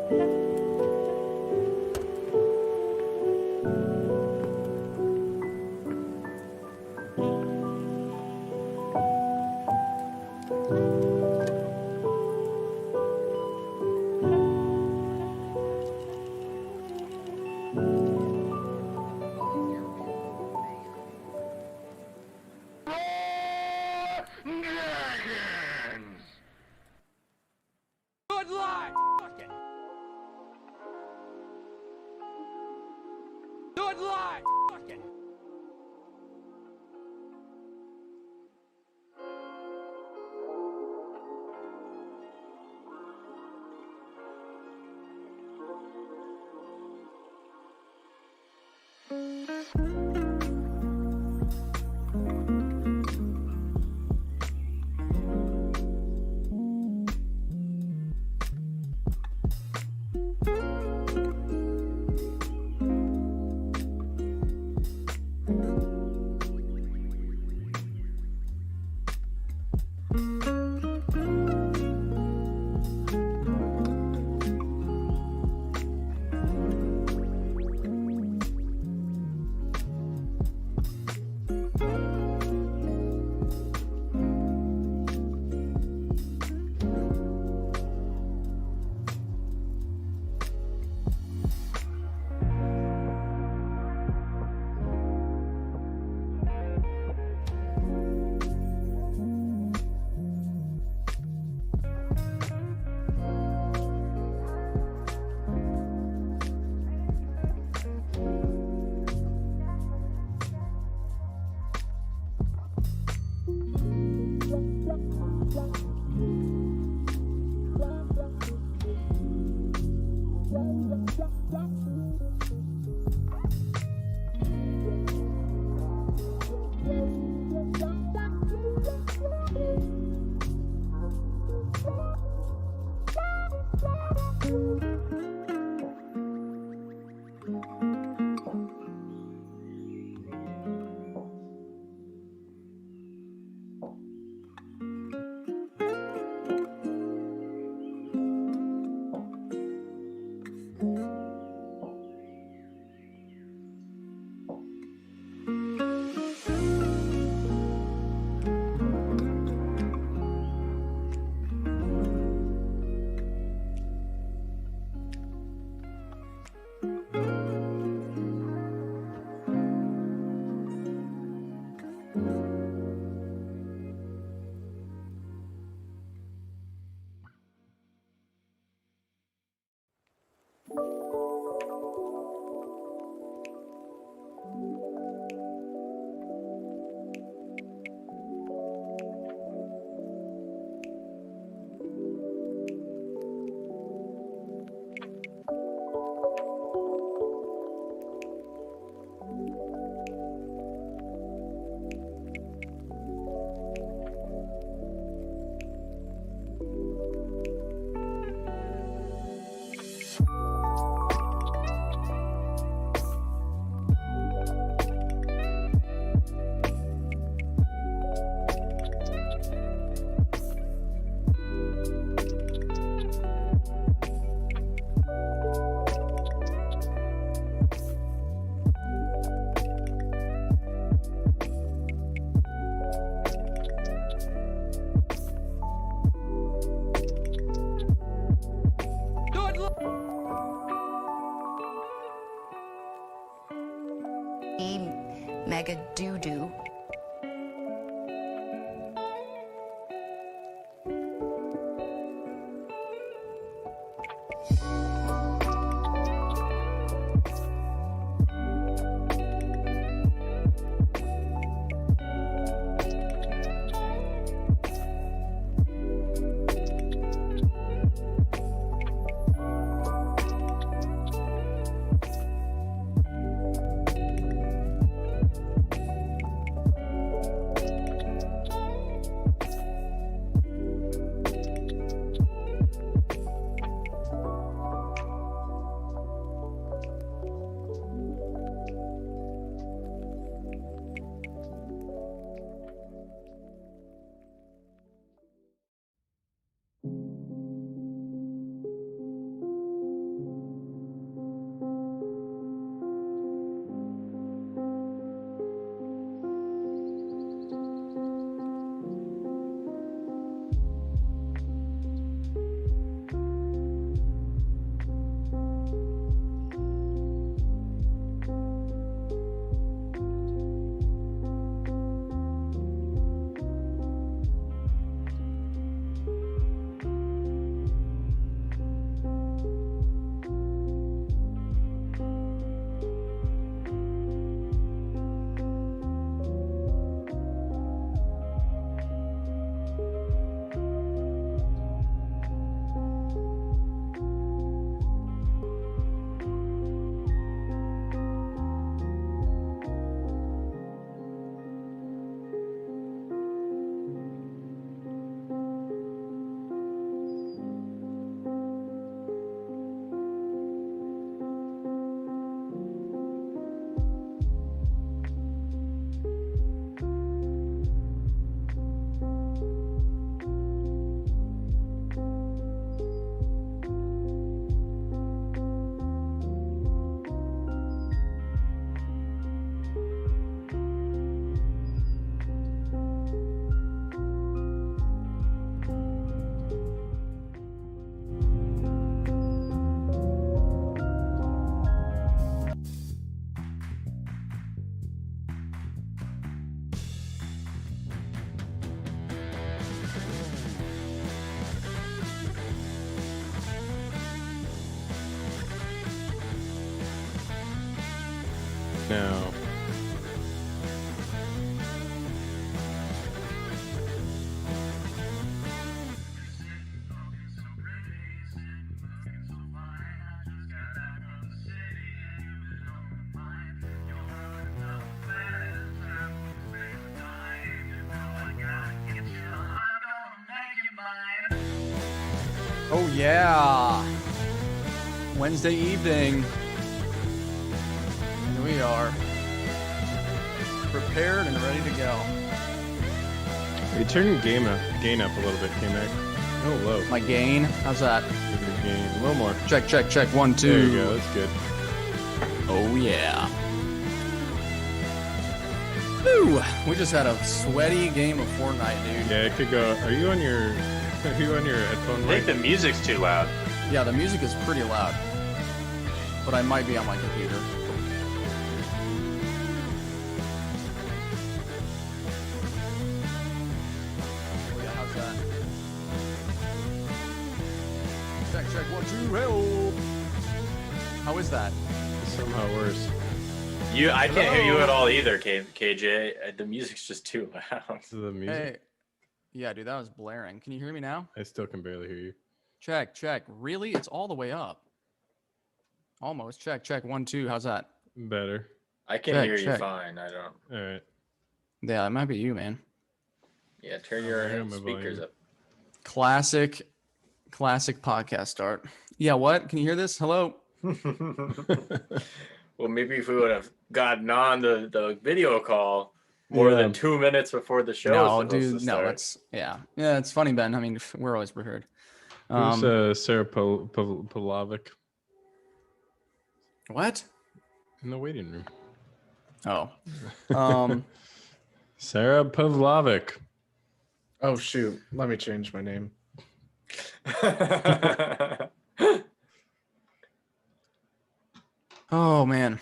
Good luck! Fuck it. Good luck! Fuck it. Mega doo-doo. now. Oh yeah, Wednesday evening. Here we are, prepared and ready to go. You turn your gain up a little bit, Kmac. Oh, low. My gain, how's that? Look at your gain. A little more. Check, 1, 2. There you go. That's good. Oh yeah. Woo! We just had a sweaty game of Fortnite, dude. Yeah, it could go. Are you on your headphone I mic? think the music's too loud. Yeah, the music is pretty loud, but I might be on my computer. Yeah, how's that? Check, 1, 2, help! How is that? Somehow worse. I can't hear you at all either, KJ. The music's just too loud. To the music. Hey. Yeah, dude, that was blaring. Can you hear me now? I still can barely hear you. Check. Really? It's all the way up. Almost. Check, 1, 2. How's that? Better. I can Check, hear you check. fine. I don't. All right. Yeah, it might be you, man. Yeah, turn I your got my speakers volume. up. Classic podcast start. Yeah, what? Can you hear this? Hello? Well, maybe if we would have gotten on the video call more than 2 minutes before the show. No, was supposed dude, to no, start. that's yeah, it's funny, Ben. I mean, we're always prepared. Who's Sarah Pavlovic What? in the waiting room? Oh, Sarah Pavlovic. Oh shoot, let me change my name. oh man,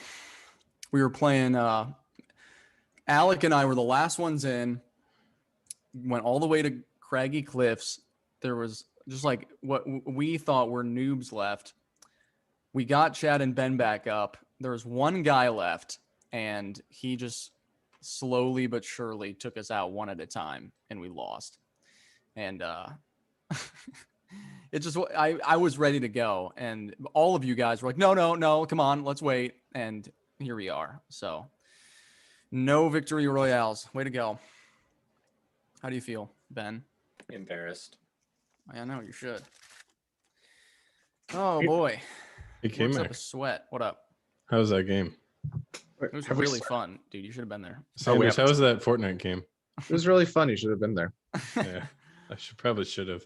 we were playing. Alec and I were the last ones in. Went all the way to Craggy Cliffs. There was just like what we thought were noobs left. We got Chad and Ben back up. There was one guy left, and he just slowly but surely took us out one at a time, and we lost. And it just I was ready to go, and all of you guys were like, no, come on, let's wait. And here we are. So no victory royales. Way to go. How do you feel, Ben? Embarrassed. I know you should. Oh boy, Hey, works up a Kmac. sweat. What up? How was that game? It was Have we really s- fun, dude. You should have been there. Sanders, have- how was that Fortnite game? It was really fun. You should have been there. Yeah, I probably should have.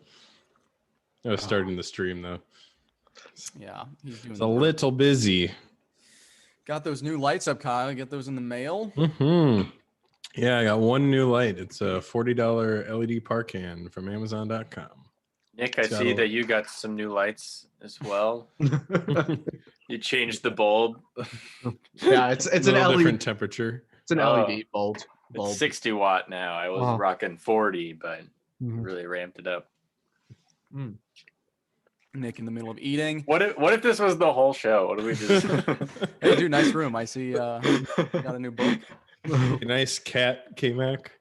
I was starting the stream though. Yeah, he's doing. It's the a work. little busy. Got those new lights up, Kyle. Get those in the mail. Yeah, I got one new light. It's a $40 LED Parkan from Amazon.com. Nick, I Got see a- that you got some new lights as well. You changed the bulb. Yeah, it's an Little LED. different temperature. It's an Oh. LED bulb. It's 60 watt now. I was Wow. rocking 40, but Mhm. really ramped it up. Nick in the middle of eating. What if this was the whole show? What do we just? Hey, dude, nice room. I see. Got a new book. Nice cat, Kmac.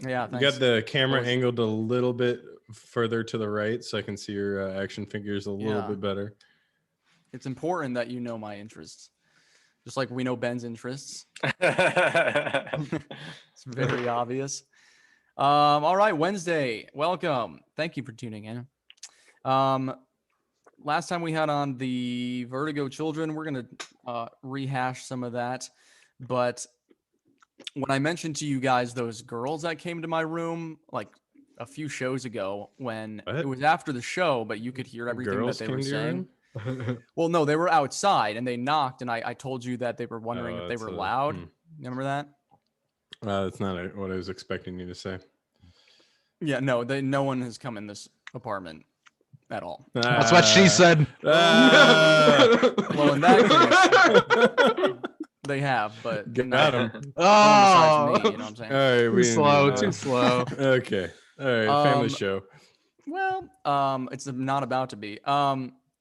Yeah, You thanks. got the camera was- angled a little bit further to the right so I can see your action figures a little Yeah. bit better. It's important that you know my interests, just like we know Ben's interests. It's very obvious. All right, Wednesday. Welcome. Thank you for tuning in. Last time we had on the Vertigo children, we're gonna rehash some of that. But when I mentioned to you guys those girls that came to my room like a few shows ago, when What? it was after the show, but you could hear everything Girls that they came were to your saying. room? Well, no, they were outside and they knocked, and I told you that they were wondering if they that's were a- loud. hmm. Remember that? That's not what I was expecting you to say. Yeah, no, no one has come in this apartment at all. That's what she said. Well, in that case, they have, but Got not- him. no one besides me, Oh, you know what I'm saying? All right, too we slow. didn't do Too that. slow. Okay. All right, family Um, show. Well, it's not about to be.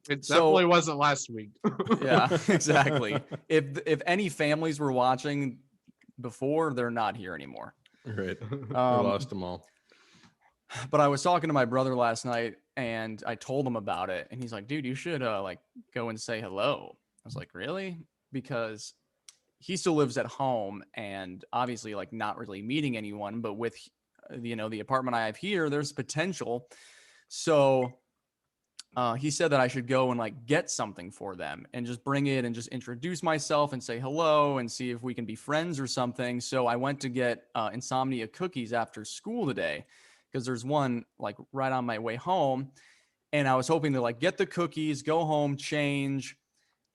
It So- definitely wasn't last week. Yeah, exactly. If any families were watching before, they're not here anymore. Right. We Um, lost them all. But I was talking to my brother last night, and I told him about it, and he's like, "Dude, you should like go and say hello." I was like, "Really?" Because he still lives at home, and obviously, like, not really meeting anyone. But with the apartment I have here, there's potential. So he said that I should go and like get something for them and just bring it and just introduce myself and say hello and see if we can be friends or something. So I went to get insomnia cookies after school today because there's one like right on my way home. And I was hoping to like get the cookies, go home, change,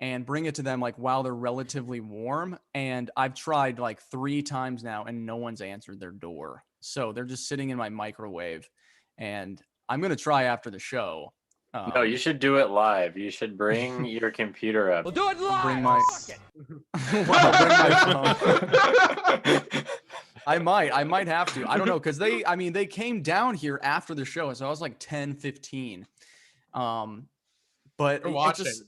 and bring it to them like while they're relatively warm. And I've tried like 3 times now and no one's answered their door. So they're just sitting in my microwave. And I'm going to try after the show. No, you should do it live. You should bring your computer up. We'll do it live. Bring my- Fuck it. Well, bring my phone. I might have to. I don't know. Cause they came down here after the show. So I was like 10, 15. But We're it watching. just,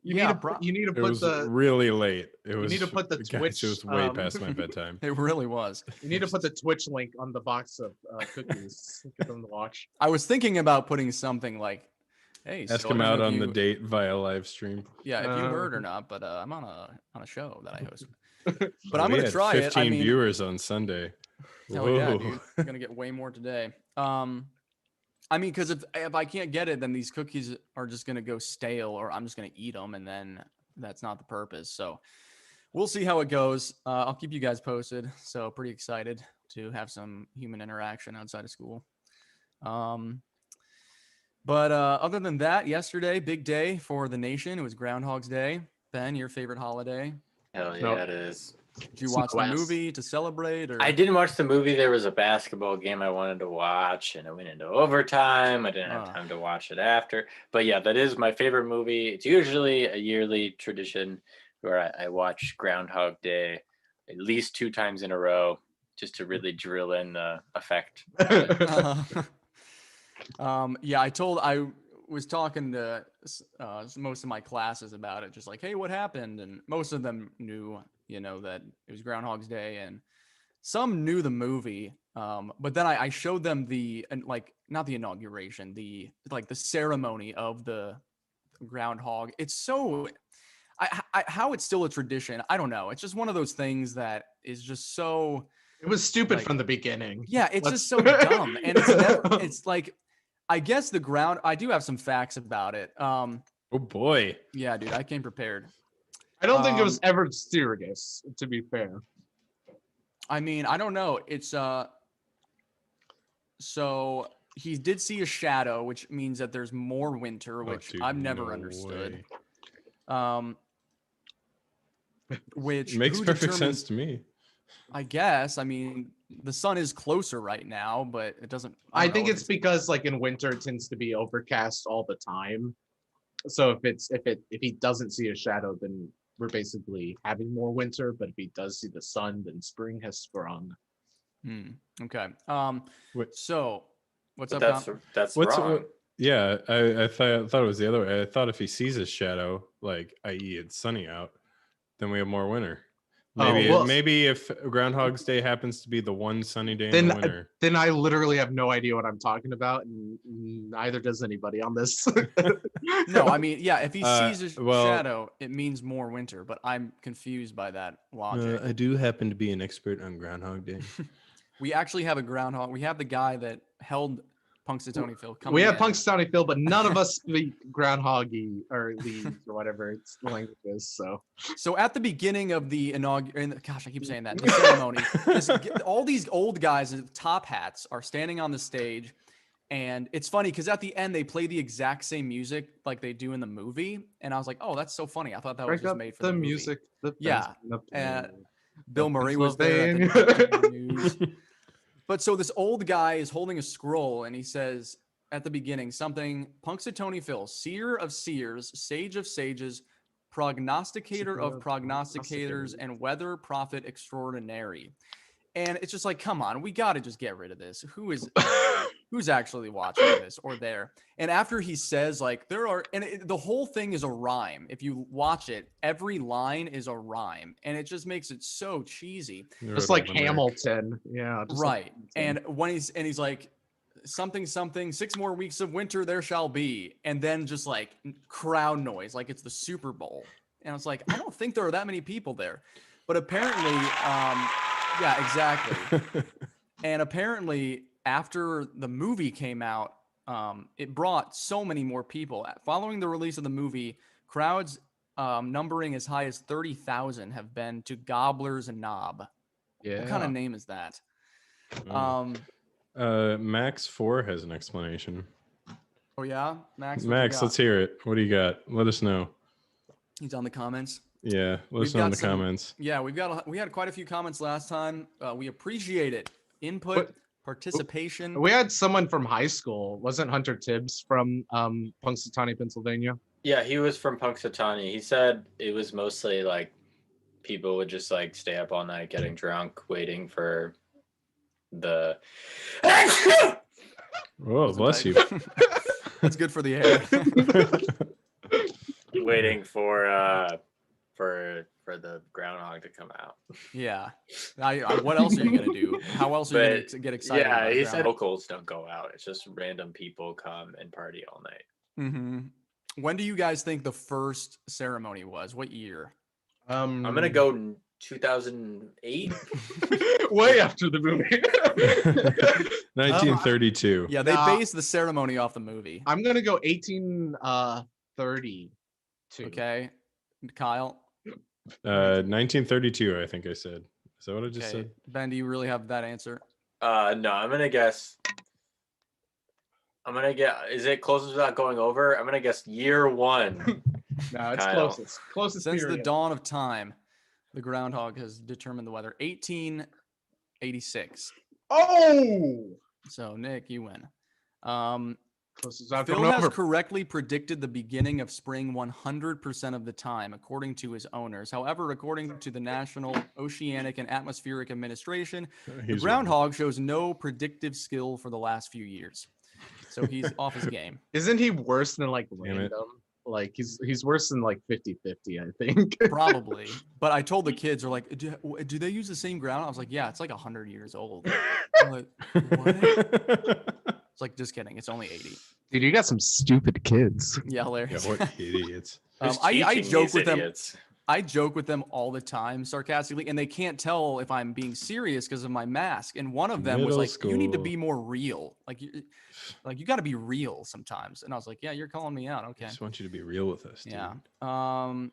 You Yeah, need to It put was the really late. It was. need to put the guys, Twitch, It was way um, past my bedtime. it really was. you need to put the Twitch link on the box of cookies. Get them to watch. I was thinking about putting something like, hey, Ask so I him don't know out if on the you- date via live stream. Yeah, if you Uh, heard or not, but I'm on a show that I host. But But I'm we gonna had try 15 it. I mean, viewers on Sunday. hell yeah, Whoa. dude. I'm gonna get way more today. I mean, because if I can't get it, then these cookies are just gonna go stale, or I'm just gonna eat them, and then that's not the purpose. So we'll see how it goes. I'll keep you guys posted. So pretty excited to have some human interaction outside of school. But other than that, yesterday, big day for the nation. It was Groundhog's Day. Ben, your favorite holiday? Hell yeah, No. it is. Did you It's watch the West. movie to celebrate? Or I didn't watch the movie. There was a basketball game I wanted to watch, and it went into overtime. I didn't have Ah. time to watch it after. But yeah, that is my favorite movie. It's usually a yearly tradition where I watch Groundhog Day at least 2 times in a row just to really drill in the effect. Yeah, I was talking to most of my classes about it, just like, hey, what happened? And most of them knew, that it was Groundhog's Day, and some knew the movie. But then I showed them not the inauguration, the ceremony of the groundhog. It's so, how it's still a tradition. I don't know. It's just one of those things that is just so. It was stupid Like- from the beginning. Yeah, it's Let's- just so dumb, and it's like, I guess I do have some facts about it. Oh boy. Yeah, dude, I came prepared. I don't think it was Um, ever serious, to be fair. I mean, I don't know. It's so he did see a shadow, which means that there's more winter, Oh, which dude, I've never no understood. way. Which Makes who perfect determines- sense to me. I guess. I mean, the sun is closer right now, but it doesn't. I don't think know it's because like in winter it tends to be overcast all the time. So if he doesn't see a shadow, then we're basically having more winter. But if he does see the sun, then spring has sprung. Okay. Wait. So what's But up, Tom? that's What's wrong. Yeah, I thought it was the other way. I thought if he sees a shadow, like i.e. it's sunny out, then we have more winter. Maybe well- maybe if Groundhog's Day happens to be the one sunny day in the winter. Then I literally have no idea what I'm talking about, and neither does anybody on this. No, I mean, yeah, if he sees a well- shadow, it means more winter, but I'm confused by that logic. I do happen to be an expert on Groundhog Day. We actually have a groundhog. We have the guy that held Punxsutawney Phil coming We have in. Punxsutawney Phil, but none of us speak groundhoggy or leaves or whatever it's the language is. So So at the beginning of the inauguration, gosh, I keep saying that, the ceremony, all these old guys in top hats are standing on the stage. And it's funny because at the end, they play the exact same music like they do in the movie. And I was like, oh, that's so funny. I thought that was break just up made for the movie. music. The Yeah, best in the play. Bill Murray was Pennsylvania. there at the news. But so this old guy is holding a scroll and he says at the beginning something, Punxsutawney Phil, seer of seers, sage of sages, prognosticator of prognosticators, and weather prophet extraordinary. And it's just like, come on, we got to just get rid of this. Who is who's actually watching this or there. And after he says like the whole thing is a rhyme. If you watch it, every line is a rhyme, and it just makes it so cheesy. Just like Hamilton. Yeah. Just like Right. Hamilton. And when he's like something 6 more weeks of winter there shall be, and then just like crowd noise like it's the Super Bowl. And it's like, I don't think there are that many people there. But apparently yeah, exactly. And apparently after the movie came out, it brought so many more people. Following the release of the movie, crowds numbering as high as 30,000 have been to Gobbler's Knob. Yeah. What kind of name is that? Max 4 has an explanation. Oh yeah, Max. Max, let's hear it. What do you got? Let us know. He's on the comments. Yeah, let us know in the comments. Yeah, we had quite a few comments last time. We appreciate it. Input, participation. We had someone from high school. Wasn't Hunter Tibbs from Punxsutawney, Pennsylvania? Yeah, he was from Punxsutawney. He said it was mostly like people would just like stay up all night getting drunk, waiting for the. Oh, bless you. That's good for the air. Waiting for the groundhog to come out. Yeah. What else are you gonna do? How else are you gonna get excited? Yeah, about he groundhog? said locals don't go out. It's just random people come and party all night. Mm-hmm. When do you guys think the first ceremony was? What year? I'm gonna go 2008. way after the movie. 1932. Yeah, they based the ceremony off the movie. I'm gonna go 1832. Okay, Kyle. 1932, I think I said. Is that what I just said? Ben, do you really have that answer? No, I'm gonna guess. Is it closest without going over? I'm gonna guess year 1. No, it's Kyle. closest Since the period. dawn of time, the groundhog has determined the weather. 1886. Oh, So Nick, you win. closest without Phil going has over. correctly predicted the beginning of spring 100% of the time, according to his owners. However, according to the National Oceanic and Atmospheric Administration, the He's groundhog shows no predictive skill for the last few years. So he's off his game. Isn't he worse than like Damn it. random? Like he's worse than like 50-50, I think. Probably. But I told the kids, are like, do they use the same ground? I was like, yeah, it's like 100 years old. I'm like, what? It's like, just kidding. It's only 80. Dude, you got some stupid kids. Yeah, Yeah, hilarious. what idiots. Who's I teaching joke these with them. idiots? I joke with them all the time, sarcastically, and they can't tell if I'm being serious because of my mask. And one of them was Middle like, "You need to school. be more real. Like you got to be real sometimes." And I was like, "Yeah, you're calling me out. I Okay." just want you to be real with us. Dude. Yeah. Tell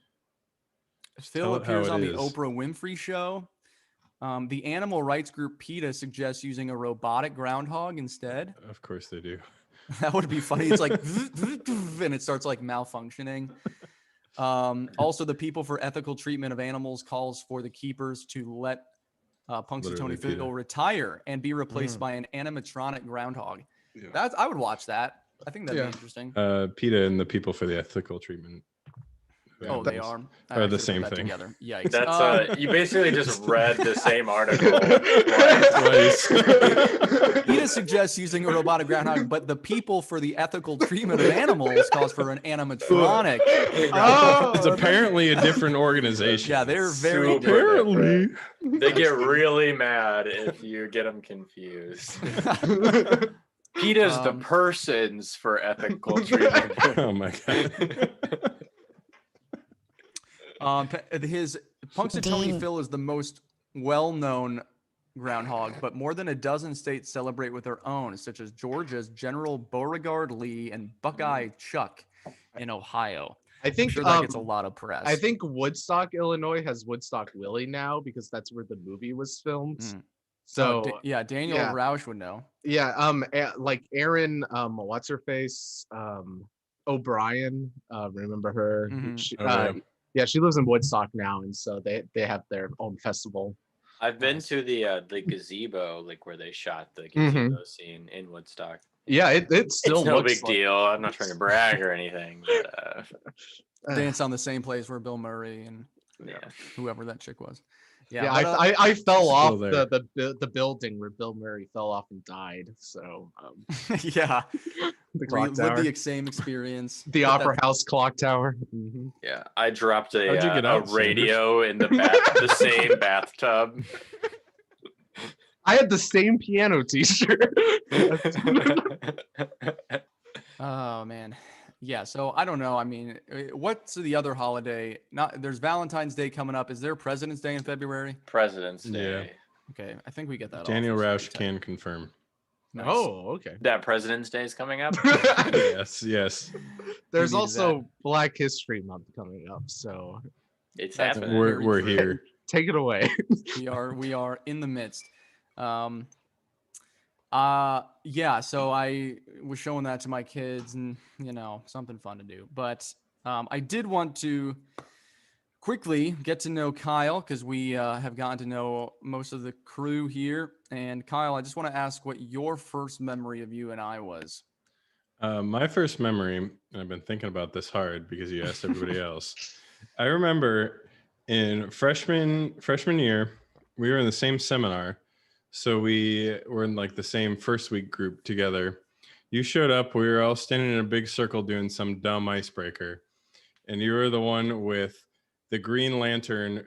Phil it how appears it on the is. Oprah Winfrey Show. The animal rights group PETA suggests using a robotic groundhog instead. Of course they do. That would be funny. It's like, and it starts like malfunctioning. Also, the People for Ethical Treatment of Animals calls for the keepers to let Punxsutawney Literally Phil PETA. retire and be replaced by an animatronic groundhog. Yeah. I would watch that. I think that'd Yeah. be interesting. PETA and the People for the Ethical Treatment. of Oh, they Animals are. are the I should've put same that thing. Together. Yikes. That's you basically just read the same article. Twice. PETA suggests using a robotic groundhog, but the People for the Ethical Treatment of Animals calls for an animatronic. Oh, It's apparently a different organization. Yeah, they're very Super Apparently. They get really mad if you get them confused. PETA's the persons for ethical treatment. Oh my god. His Punxsutawney Phil is the most well-known groundhog, but more than a dozen states celebrate with their own, such as Georgia's General Beauregard Lee and Buckeye Chuck in Ohio. I I'm think sure that gets a lot of press. I think Woodstock, Illinois has Woodstock Willie now because that's where the movie was filmed. Mm. So Daniel yeah. Roush would know. yeah, like Erin, what's her face, O'Brien, remember her? Mhm. She, Oh, yeah. yeah, she lives in Woodstock now, and so they have their own festival. I've been to the gazebo, like where they shot the gazebo scene in Woodstock. Yeah, it still It's no looks big like, deal. I'm not trying to brag or anything. But, Dance on the same place where Bill Murray and yeah. whoever that chick was. Yeah, but, I fell Still off there. the building where Bill Murray fell off and died. So yeah, the clock live tower, the same experience. the But Opera that- House clock tower. Mhm. Yeah, I dropped How'd you get a out, Sanders? radio in the same bathtub. I had the same piano T-shirt. Oh man. Yeah, so I don't know. I mean, what's the other holiday? Not there's Valentine's Day coming up. Is there President's Day in February? President's Yeah. Day. Okay, I think we get that. Daniel off. It's very Roush tight. can confirm. Nice. Oh, okay. That President's Day is coming up. Yes, yes. There's needed also Black History Month coming up, so It's That's happening. We're very here. take it away. we are in the midst. Yeah, so I was showing that to my kids and something fun to do. But I did want to quickly get to know Kyle because we have gotten to know most of the crew here. And Kyle, I just want to ask what your first memory of you and I was. My first memory, and I've been thinking about this hard because you asked everybody else. I remember in freshman year, we were in the same seminar. So we were in like the same first week group together. You showed up, we were all standing in a big circle doing some dumb icebreaker. And you were the one with the Green Lantern,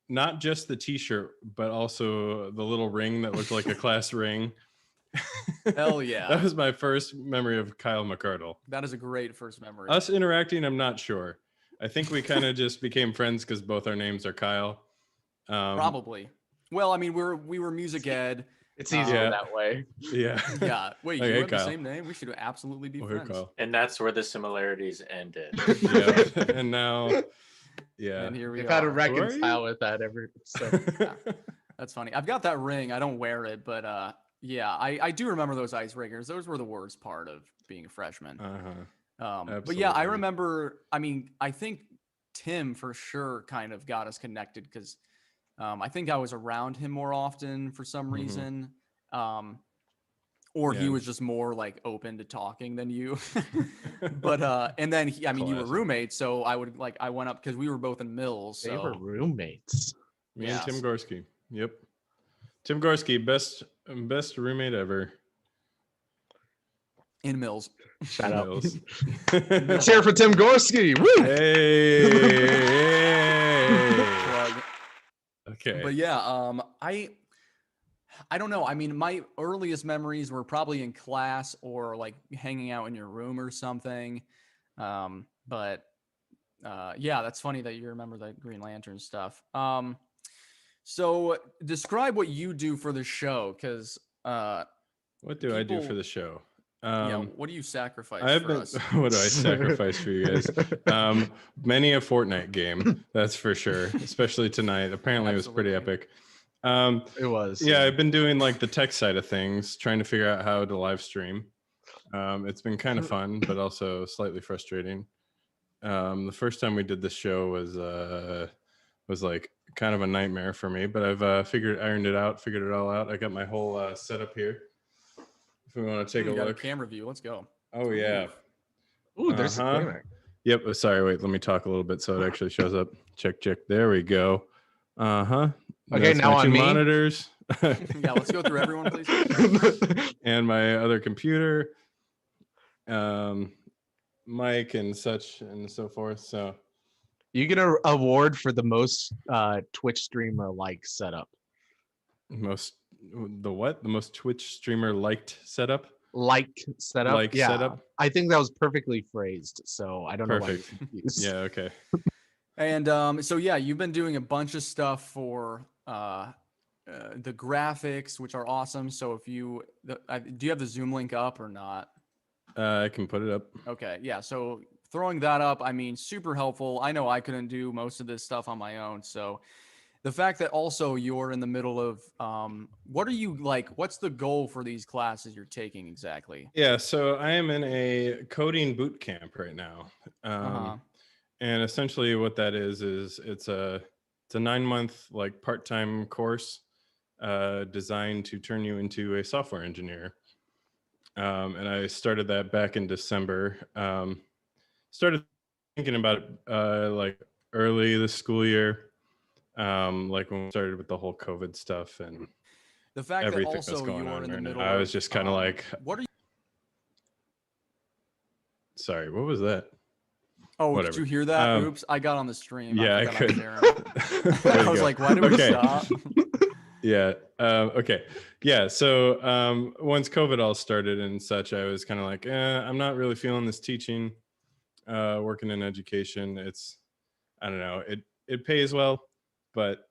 not just the t-shirt, but also the little ring that looked like a class ring. Hell yeah. That was my first memory of Kyle McCardle. That is a great first memory. Us interacting, I'm not sure. I think we kind of just became friends because both our names are Kyle. Probably. Well, I mean, we were music ed. It's easier Yeah. that way. Yeah. Yeah. Wait, Okay, you have the Kyle. same name? We should absolutely be Oh, hey, friends. Kyle. And that's where the similarities ended. Yeah. And now, yeah. And here we They've are. had to Who are you? reconcile with that every so That's funny. I've got that ring. I don't wear it, but yeah, I do remember those icebreakers. Those were the worst part of being a freshman. But yeah, I Absolutely. remember. I mean, I think Tim for sure kind of got us connected because I think I was around him more often for some Mhm. reason, or he Yeah. was just more like open to talking than you. But and then I mean, you were Classic. roommates, so I went up because we were both in Mills. they were So roommates. Me and Tim Yes. Gorski. Yep. Tim Gorski, best roommate ever. in Mills. Shout out. Mills. Let's hear it for Tim Gorski. Woo! Hey. Plug. Okay. But yeah, I don't know. I mean, my earliest memories were probably in class or like hanging out in your room or something. But yeah, that's funny that you remember the Green Lantern stuff. So describe what you do for the show, because What do I do for people- the show? yeah, what do you sacrifice I've for been. us? What do I sacrifice for you guys? Many a Fortnite game, that's for sure. Especially tonight. Apparently, it was pretty Absolutely. epic. It was. Yeah, I've been doing like the tech side of things, trying to figure out how to live stream. It's been kind of fun, but also slightly frustrating. The first time we did this show was like kind of a nightmare for me, but I've ironed it out, figured it all out. I got my whole setup here. If we want to take We a got look. a camera view. Let's go. Oh yeah. Ooh, there's Uh-huh. the Kmac. Yep. Sorry. Wait. Let me talk a little bit so it actually shows up. Check. There we go. Okay, That's now my on two me? monitors. Yeah, let's go through everyone, please. And my other computer, mic and such and so forth. So You get an award for the most Twitch streamer like setup. the most Twitch streamer liked setup. Like setup. Like yeah. setup? I think that was perfectly phrased. So I don't know why you're Perfect. confused. Yeah. Okay. And so yeah, you've been doing a bunch of stuff for the graphics, which are awesome. So if you do you have the Zoom link up or not? I can put it up. Okay, yeah. So throwing that up, I mean, super helpful. I know I couldn't do most of this stuff on my own. So the fact that also you're in the middle of what are you like? What's the goal for these classes you're taking exactly? Yeah. So I am in a coding boot camp right now. Uh-huh. And essentially what that is it's a 9-month like part-time course designed to turn you into a software engineer. And I started that back in December. Started thinking about it like early this school year. like when we started with the whole COVID stuff and The fact that everything that's also going you are on in the right now. middle I was of, just kind of like, what are you? sorry, what was that? Oh, Whatever. did you hear that? Oops, I got on the stream. Yeah, I forgot could. was sharing. Way to I was go. like, why did we Okay. stop? Yeah. Okay. Yeah. So once COVID all started and such, I was kind of like, I'm not really feeling this teaching, working in education. It's, I don't know, it pays well, but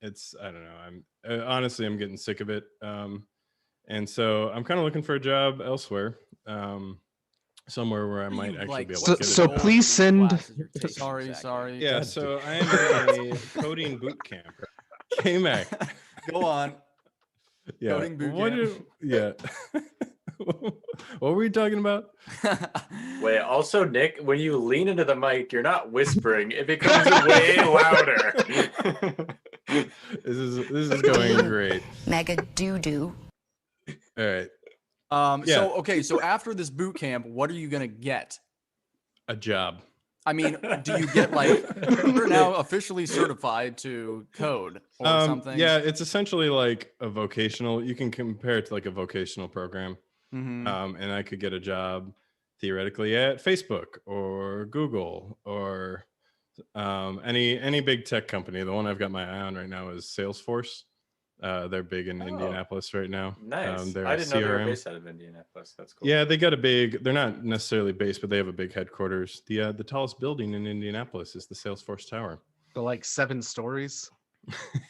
it's, I don't know. Honestly, I'm getting sick of it. And so I'm kind of looking for a job elsewhere, somewhere where I might actually be able to get So a job. please send. Sorry. Yeah. So I am in a coding boot camp. Kmac. Go on. Yeah. Coding boot camp. Yeah. What were we talking about? Wait, also, Nick, when you lean into the mic, you're not whispering. It becomes way louder. This is going great. Mega doo-doo. All right. So after this boot camp, what are you gonna get? A job. I mean, do you get like you're now officially certified to code or something? Yeah, it's essentially like a vocational. You can compare it to like a vocational program. Mm-hmm. And I could get a job theoretically at Facebook or Google or any big tech company. The one I've got my eye on right now is Salesforce. They're big in Indianapolis right now. Nice. They're I didn't know they were CRM. based out of Indianapolis. That's cool. Yeah, they got a big. They're not necessarily based, but they have a big headquarters. The tallest building in Indianapolis is the Salesforce Tower. The like 7 stories.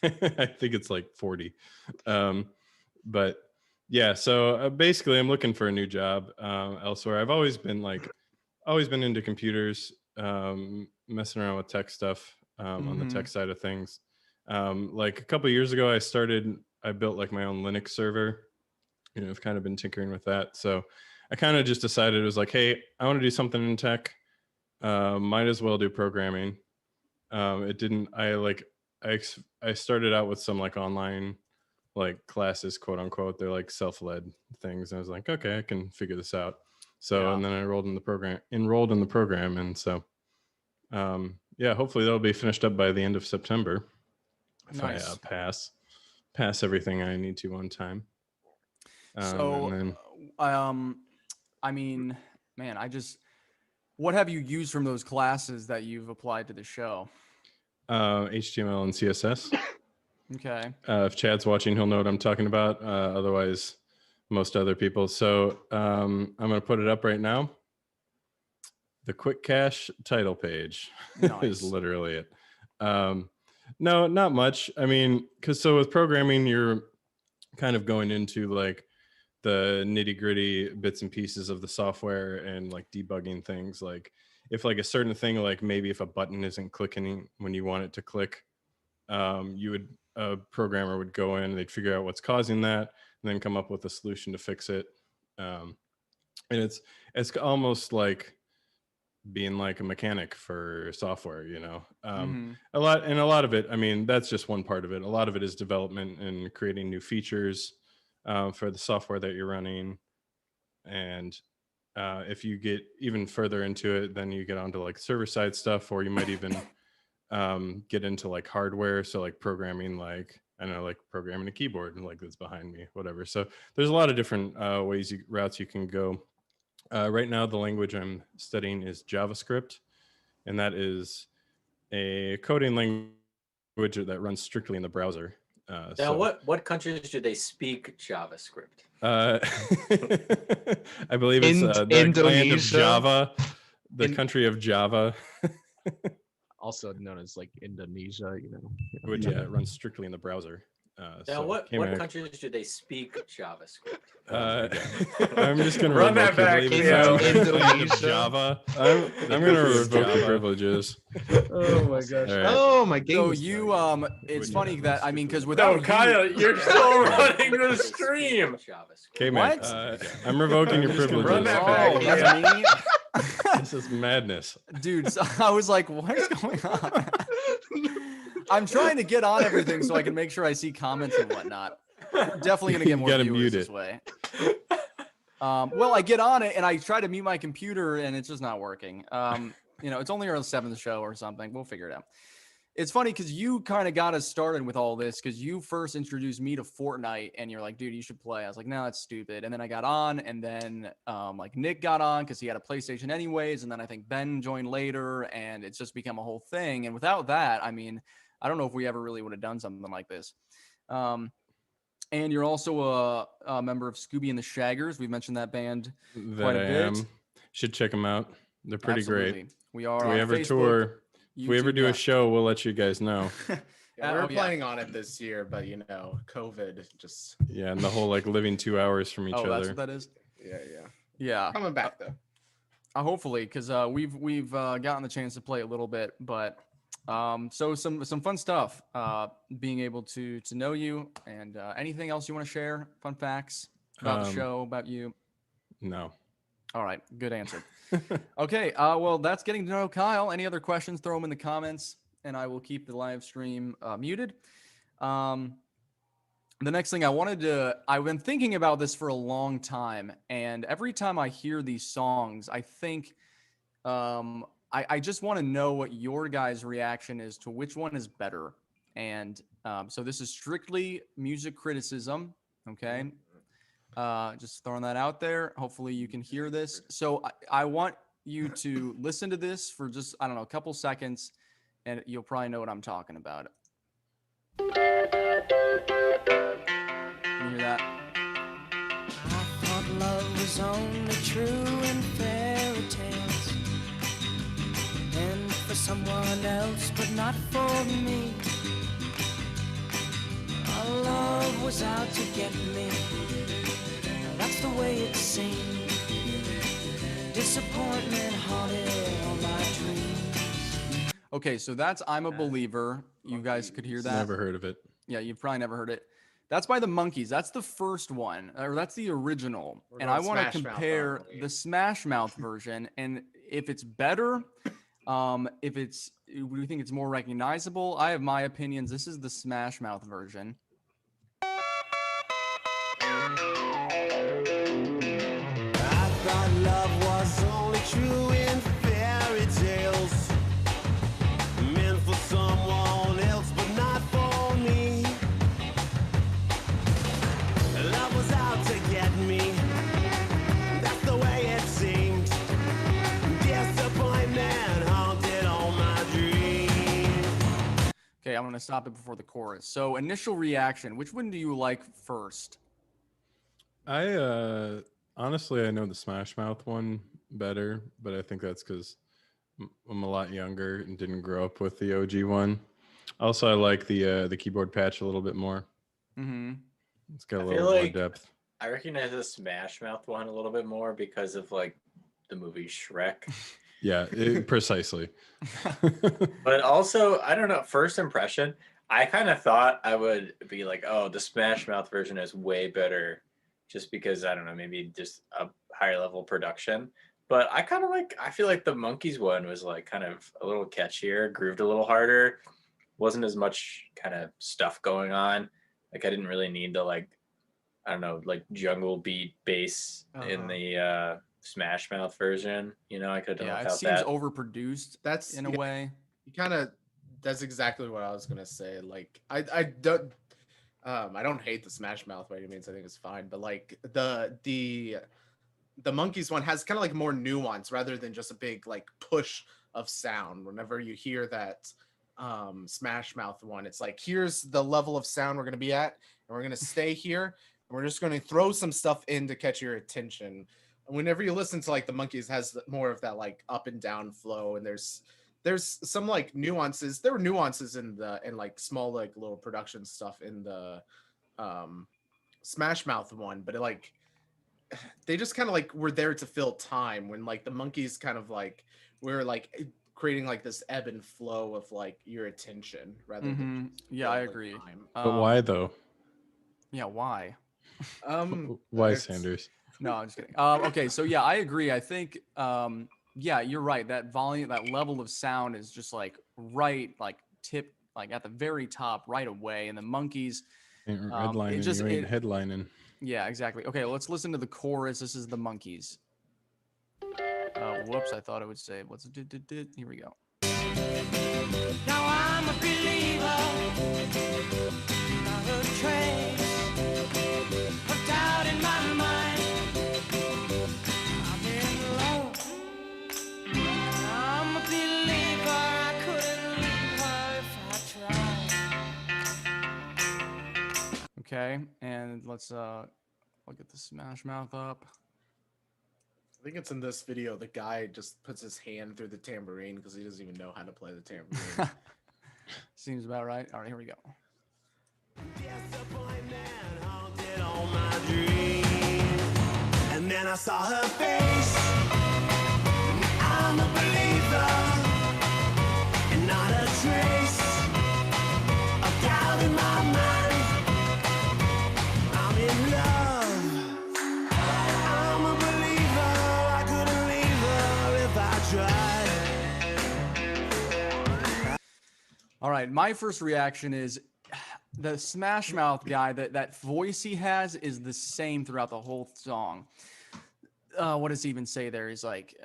I think it's like 40. But yeah, so basically I'm looking for a new job elsewhere. I've always been into computers, messing around with tech stuff on the tech side of things. Like a couple of years ago, I built like my own Linux server. You know, I've kind of been tinkering with that. So I kind of just decided, it was like, hey, I want to do something in tech. Might as well do programming. I started out with some like online like classes, quote unquote. They're like self-led things. And I was like, okay, I can figure this out. So, and then I enrolled in the program. And so, yeah, hopefully that'll be finished up by the end of September. If Nice. I pass everything I need to on time. I mean, man, what have you used from those classes that you've applied to the show? HTML and CSS. Okay. If Chad's watching, he'll know what I'm talking about. Otherwise, most other people. So I'm going to put it up right now. The Quick Cache title page is literally it. No, not much. I mean, so with programming, you're kind of going into like the nitty gritty bits and pieces of the software and like debugging things. Like if like a certain thing, like maybe if a button isn't clicking when you want it to click, a programmer would go in, they'd figure out what's causing that and then come up with a solution to fix it. And it's almost like being like a mechanic for software, you know. A lot of it, I mean, that's just one part of it. A lot of it is development and creating new features for the software that you're running. And if you get even further into it, then you get onto like server side stuff, or you might even get into like hardware. So like programming, like, I don't know, like programming a keyboard and like that's behind me, whatever. So there's a lot of different routes you can go. Right now, the language I'm studying is JavaScript, and that is a coding language that runs strictly in the browser. Now, what countries do they speak JavaScript? I believe it's the Indonesia, land of Java, the country of Java. Also known as like Indonesia, you know. Which it runs strictly in the browser. Now, what countries do they speak JavaScript? I'm just gonna run that back. Indonesia, Java. I'm gonna revoke your privileges. Oh my gosh! Right. Oh my game. So you it's funny that I mean, because without No, Kyle, you're still running the stream. Kmac, I'm revoking your privileges. Run that back. Oh, that's me. This is madness, dude. So I was like, what is going on? I'm trying to get on everything so I can make sure I see comments and whatnot. Definitely gonna get more gotta viewers mute this it. way. Well, I get on it and I try to mute my computer and it's just not working. You know, it's only our 7th show or something. We'll figure it out. it's funny because you kind of got us started with all this because you first introduced me to Fortnite and you're like, dude, you should play. I was like, no, that's stupid. And then I got on, and then like Nick got on because he had a PlayStation anyways, and then I think Ben joined later, and it's just become a whole thing. And without that, I mean, I don't know if we ever really would have done something like this. And you're also a member of Scooby and the Shaggers. We've mentioned that band quite a bit. Should check them out. They're pretty Absolutely. great. We are If we on ever Facebook, tour, if we ever YouTube, do yeah. a show, we'll let you guys know. Yeah, we were Oh, yeah. planning on it this year, but you know, COVID just Yeah, and the whole like living 2 hours from each Oh, other. that's what that is. yeah. Yeah, Coming back though. hopefully, because we've gotten the chance to play a little bit, but so some fun stuff. Being able to know you, and anything else you want to share? Fun facts about the show, about you. No. All right, good answer. Okay, well, that's getting to know Kyle. Any other questions? Throw them in the comments, and I will keep the live stream muted. The next thing I've been thinking about this for a long time, and every time I hear these songs, I think I just want to know what your guys' reaction is to which one is better. And so this is strictly music criticism, okay? Just throwing that out there. Hopefully you can hear this. So I want you to listen to this for just, I don't know, a couple seconds, and you'll probably know what I'm talking about. Can you hear that? I thought love was only true in fairy tales, and for someone else, but not for me. Our love was out to get me. That's the way it seemed. Disappointment haunted all my dreams. Okay, so that's I'm a Believer. You guys could hear that. Never heard of it. Yeah, you've probably never heard it. That's by the Monkees. That's the first one, or that's the original. We're And I going want to Smash Mouth, compare aren't we? the Smash Mouth version, and if it's better, if it's, do you think it's more recognizable? I have my opinions. This is the Smash Mouth version. I thought love was only true in fairy tales, meant for someone else, but not for me. Love was out to get me. That's the way it seemed. Disappointment haunted all my dreams. Okay, I'm going to stop it before the chorus. So initial reaction, which one do you like first? I honestly I know the Smash Mouth one better, but I think that's because I'm a lot younger and didn't grow up with the OG one. Also, I like the keyboard patch a little bit more. Mm-hmm. It's got a I little feel more like- depth. I recognize the Smash Mouth one a little bit more because of like the movie Shrek. Yeah, precisely. But also, I don't know, first impression, I kind of thought I would be like, oh, the Smash Mouth version is way better just because, I don't know, maybe just a higher level production. But I kind of like, I feel like the Monkees one was like kind of a little catchier, grooved a little harder, wasn't as much kind of stuff going on. Like I didn't really need the like, I don't know, like jungle beat bass in the Smash Mouth version. You know, I could have done Yeah, it without seems that. overproduced That's in a way. You kind of. That's exactly what I was gonna say. Like I don't hate the Smash Mouth by any means. I think it's fine, but like the Monkees one has kind of like more nuance rather than just a big like push of sound. Whenever you hear that Smash Mouth one, it's like here's the level of sound we're gonna be at, and we're gonna stay here, and we're just gonna throw some stuff in to catch your attention. And whenever you listen to like the Monkees, has more of that like up and down flow, and there's some like nuances. There were nuances in like small like little production stuff in the Smash Mouth one, but it, like they just kind of like were there to fill time when like the Monkees kind of like were like creating like this ebb and flow of like your attention rather than just Yeah, I fill the agree. time. But why though? Yeah, why? Why, it's- Sanders? No, I'm just kidding. Okay, so yeah, I agree. I think yeah, you're right. That volume, that level of sound is just like right, like tip, like at the very top right away. And the Monkees, Ain't redlining, just- you ain't it- headlining. yeah, exactly. Okay, let's listen to the chorus. This is the Monkees. Whoops, I thought it would say, here we go. Now I'm a Okay, and let's look at the Smash Mouth up. I think it's in this video. The guy just puts his hand through the tambourine because he doesn't even know how to play the tambourine. Seems about right. All right, here we go. Disappointment haunted all my dreams. And then I saw her face. I'm a believer, and not a trace of doubt in my mind. I'm in love. I'm a believer. I couldn't leave her if I tried. All right, my first reaction is the Smash Mouth guy, that voice he has is the same throughout the whole song. What does he even say there? He's like,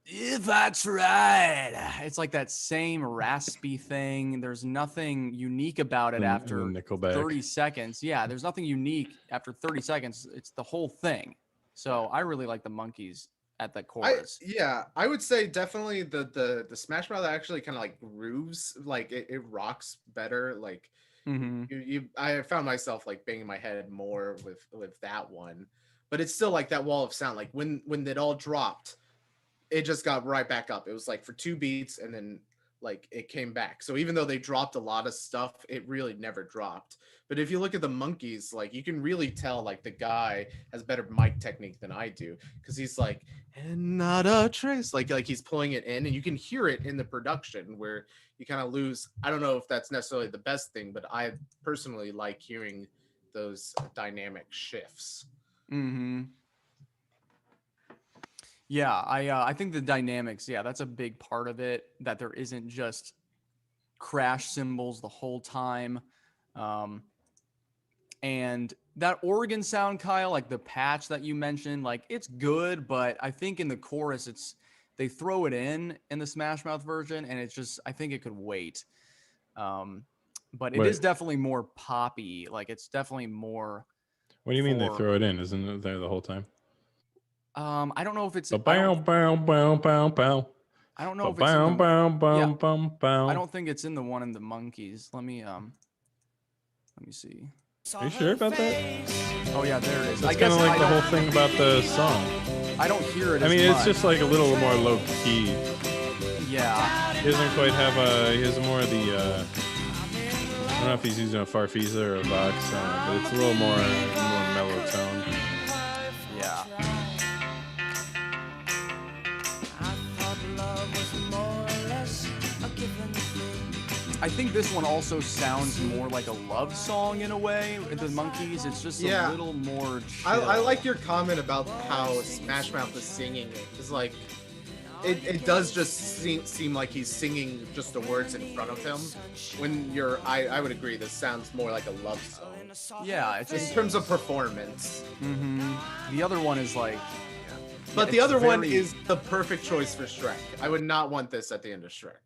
if I tried. It's like that same raspy thing. There's nothing unique about it after Nickelback. 30 seconds. Yeah, there's nothing unique after 30 seconds. It's the whole thing. So I really like the Monkees at the chorus. I would say definitely the Smash Mouth actually kind of like grooves, like it rocks better. Like I found myself like banging my head more with that one, but it's still like that wall of sound. Like when it all dropped, it just got right back up. It was like for 2 beats and then like it came back. So even though they dropped a lot of stuff, it really never dropped. But if you look at the Monkees, like you can really tell like the guy has better mic technique than I do, because he's like, and not a trace, like he's pulling it in, and you can hear it in the production where you kind of lose. I don't know if that's necessarily the best thing, but I personally like hearing those dynamic shifts. Yeah, I think the dynamics, yeah, that's a big part of it, that there isn't just crash cymbals the whole time. And that organ sound, Kyle, like the patch that you mentioned, like it's good, but I think in the chorus they throw it in the Smash Mouth version, and it's just, I think it could wait. But it is definitely more poppy, like it's definitely more. What do you mean they throw it in? Isn't it there the whole time? I don't know if it's. Bow, bow, bow, bow, bow. I don't know if it's. Bow, bow, bow, bow, bow. I don't think it's in the one in the Monkees. Let me see. Are you sure about that? Oh yeah, there it is. That's kind of like the whole thing about the song. I don't hear it. I mean, it's just like a little more low key. Yeah. He doesn't quite have a. He has more of the. I don't know if he's using a Farfisa or a Vox, but it's a little more mellow tone. Yeah. I think this one also sounds more like a love song in a way. The Monkees, it's just a little more chill. I like your comment about how Smash Mouth is singing it. It's like it does just seem like he's singing just the words in front of him. When I would agree, this sounds more like a love song. Yeah, it's just in terms of performance. The other one is like. But the other one is the perfect choice for Shrek. I would not want this at the end of Shrek.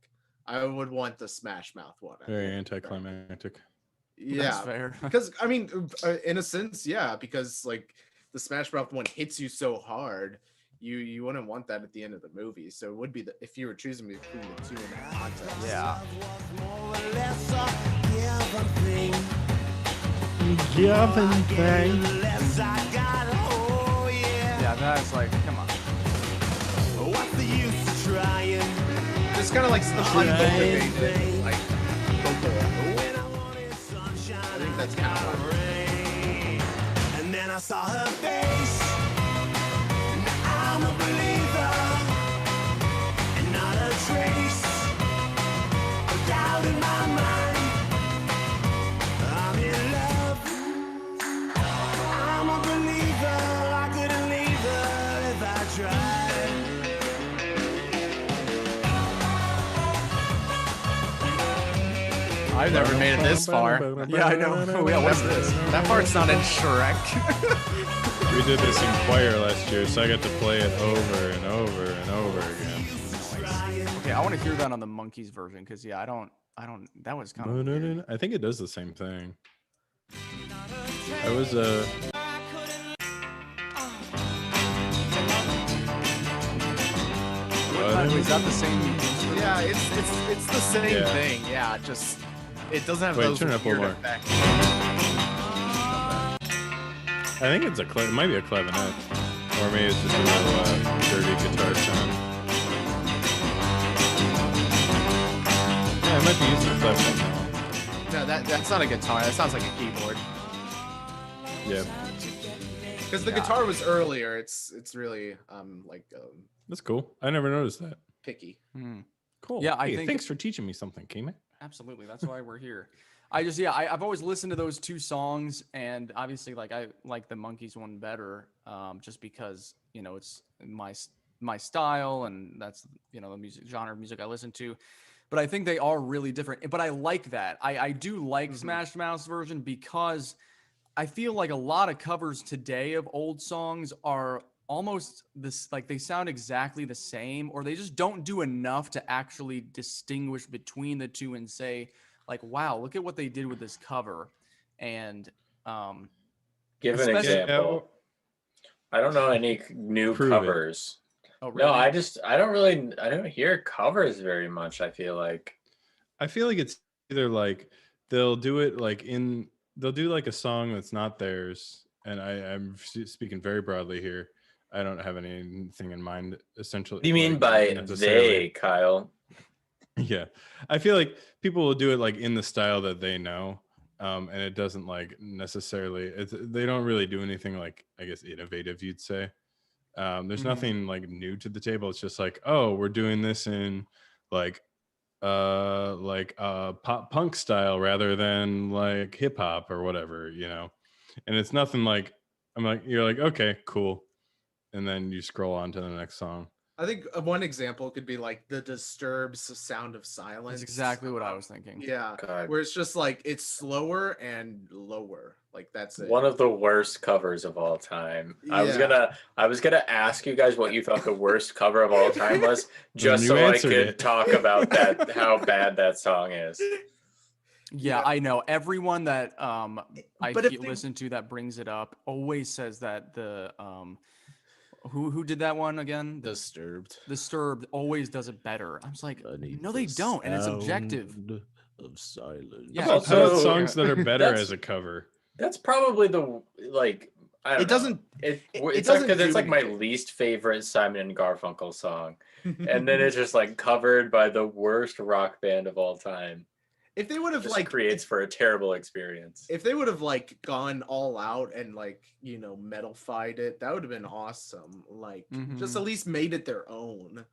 I would want the Smash Mouth one. Very anticlimactic. Yeah, that's fair. Because I mean, in a sense, yeah. Because like the Smash Mouth one hits you so hard, you wouldn't want that at the end of the movie. So it would be if you were choosing between the two in that context. Yeah. Yeah, that's like, come on. What's the use of trying? It's kind of like unmotivated, like vocal. I think that's kind of what. And then I saw her face. I'm a believer, and not a trace of doubt in my mind. I'm in love. I'm a believer. I couldn't leave her if I tried. I've never made it this far. Yeah, I know. Yeah, what's this? That part's not in Shrek. We did this in choir last year, so I got to play it over and over and over again. Okay, I want to hear that on the Monkees version, because yeah, I don't. That was kind of. Weird. I think it does the same thing. I was Is that the same? Yeah, it's the same thing. Yeah, just it doesn't have Wait, those turn it up a weird little more. effects. I think it's it might be a clavinet, or maybe it's just a little dirty guitar sound. Yeah, I might be using a clavinet now. No, that's not a guitar. That sounds like a keyboard. Yeah, Because the guitar was earlier. It's really that's cool. I never noticed that. picky. Cool. Yeah, I Hey, think- thanks for teaching me something, Kmac. Absolutely. That's why we're here. I've always listened to those two songs, and obviously, like, I like the Monkeys one better, just because, you know, it's my style, and that's, you know, the music genre of music I listen to. But I think they are really different. But I like that. I do like Smash Mouth's version, because I feel like a lot of covers today of old songs are almost this, like, they sound exactly the same, or they just don't do enough to actually distinguish between the two and say, like, wow, look at what they did with this cover. And Give an especially- example. I don't know any new Prove it. covers. oh, really? No, I don't hear covers very much, I feel like. I feel like it's either like they'll do it like they'll do like a song that's not theirs, and I'm speaking very broadly here. I don't have anything in mind. Essentially, What do you mean like, by necessarily. they, Kyle? Yeah, I feel like people will do it like in the style that they know, and it doesn't like necessarily. They don't really do anything like, I guess, innovative, you'd say. There's nothing like new to the table. It's just like, oh, we're doing this in like pop punk style rather than like hip hop or whatever, you know. And it's nothing like, you're like, okay, cool, and then you scroll on to the next song. I think one example could be like the Disturbed's "Sound of Silence." That's exactly what I was thinking. Yeah, God. where it's just like it's slower and lower. Like that's it. One of the worst covers of all time. I was Yeah. gonna ask you guys what you thought the worst cover of all time was, just you so I answered could it. talk about that, how bad that song is. Yeah, I know. Everyone that But if they- listen to that brings it up always says that the who did that one again? The Disturbed. Disturbed always does it better. I was like, no, they don't, and it's objective. Of silence. Yeah, How about Also- songs that are better That's- as a cover? That's probably the like. I don't It doesn't. know. it It's doesn't because it's do like my anything. least favorite Simon and Garfunkel song, and then it's just like covered by the worst rock band of all time. If they would have Just like creates for a terrible experience. if they would have like gone all out and like metal-fied it, that would have been awesome. Like just Mhm. at least made it their own.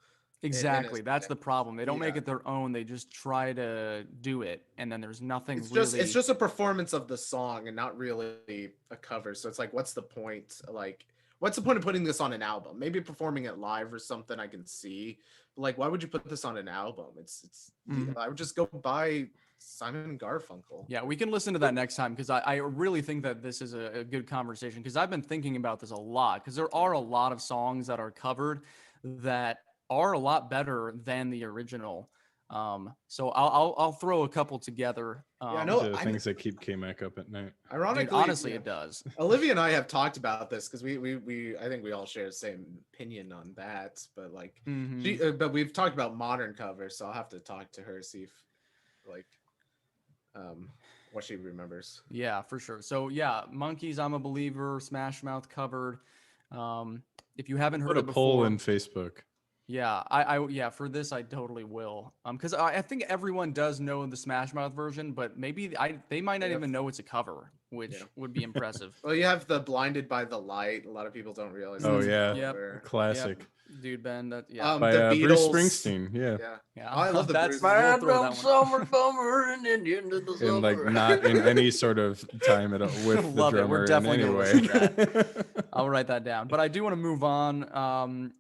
Exactly. That's the sense. problem. They don't make Yeah. it their own. They just try to do it, and then there's nothing It's really. just a performance of the song and not really a cover. So it's like, what's the point? Like, what's the point of putting this on an album? Maybe performing it live or something I can see. But like, why would you put this on an album? It's Mhm. I would just go buy Simon and Garfunkel. Yeah, we can listen to that next time, because I really think that this is a good conversation, because I've been thinking about this a lot, because there are a lot of songs that are covered that are a lot better than the original. So I'll throw a couple together. I know. The things that keep Kmac up at night. Ironically, Dude, honestly, yeah. it does. Olivia and I have talked about this because we I think we all share the same opinion on that. But like, Mhm. but we've talked about modern covers, so I'll have to talk to her, see if like what she remembers. Yeah, for sure. So yeah, Monkeys, I'm a Believer, Smash Mouth covered. If you haven't heard Put a it poll before, in Facebook. yeah, yeah, for this I totally will. Because I think everyone does know the Smash Mouth version, but maybe they might not Yeah. even know it's a cover, which Yeah. would be impressive. Well, you have the Blinded by the Light. A lot of people don't realize. Oh that's a yeah, Yep. cover. classic Dude, Ben, that yeah, by the Bruce Beatles. Springsteen. Yeah, Yeah. yeah. I love the That's Bruce- we'll throw that one. summer, summer, and into the summer. and like not in any sort of time at all with the Love it. We're drummer definitely in gonna any listen to way. I'll write that down. But I do want to move on.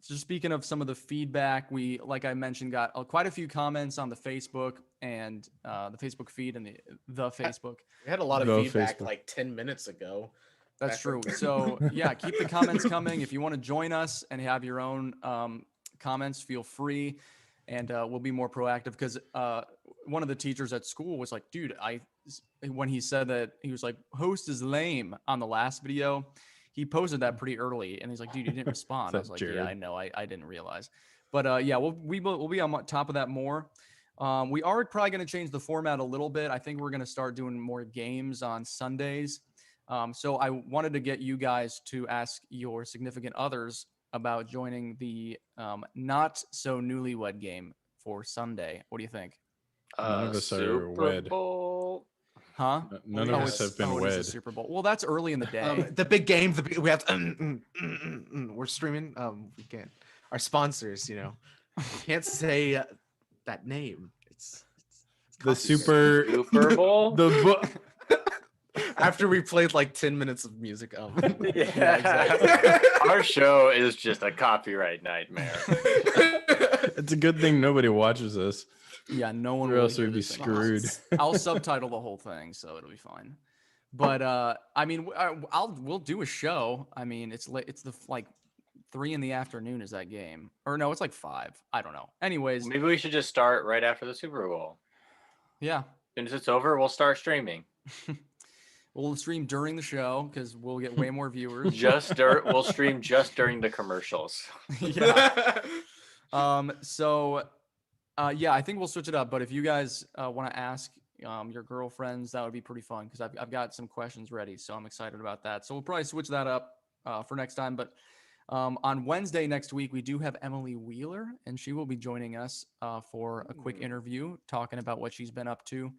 Just speaking of some of the feedback, we, like I mentioned, got quite a few comments on the Facebook and the Facebook feed and the Facebook. We had a lot of No, feedback Facebook. like 10 minutes ago. That's back true. when- So yeah, keep the comments coming. If you want to join us and have your own comments, feel free, and we'll be more proactive. Because one of the teachers at school was like, "Dude, when he said that, he was like, host is lame on the last video." He posted that pretty early, and he's like, "Dude, you didn't respond." I that was like, Jared? "Yeah, I know. I didn't realize." But yeah, we'll be on top of that more. We are probably going to change the format a little bit. I think we're going to start doing more games on Sundays. So I wanted to get you guys to ask your significant others about joining the not so newlywed game for Sunday. What do you think? None of us are Super wed. Bowl. Huh? None of Oh, us have been it is the wed. Super Bowl. Well, that's early in the day. The big game. We have. We're streaming. We can't. Our sponsors, we can't say that name. It's The copyrighted. Super Bowl. After we played like 10 minutes of music. Yeah, exactly. Our show is just a copyright nightmare. It's a good thing nobody watches us. Yeah, no one. Or will else hear we'd be this thing. screwed. I'll subtitle the whole thing, so it'll be fine. But I mean, we'll do a show. I mean, it's the like 3 p.m. is that game, or no, it's like 5. I don't know. Anyways, Maybe we should just start right after the Super Bowl. yeah, As soon as it's over, we'll start streaming. we'll stream during the show because we'll get way more viewers. We'll stream just during the commercials. Yeah. So, yeah, I think we'll switch it up. But if you guys want to ask your girlfriends, that would be pretty fun because I've got some questions ready. So I'm excited about that. So we'll probably switch that up for next time. But on Wednesday next week, we do have Emily Wheeler, and she will be joining us for a quick interview talking about what she's been up to.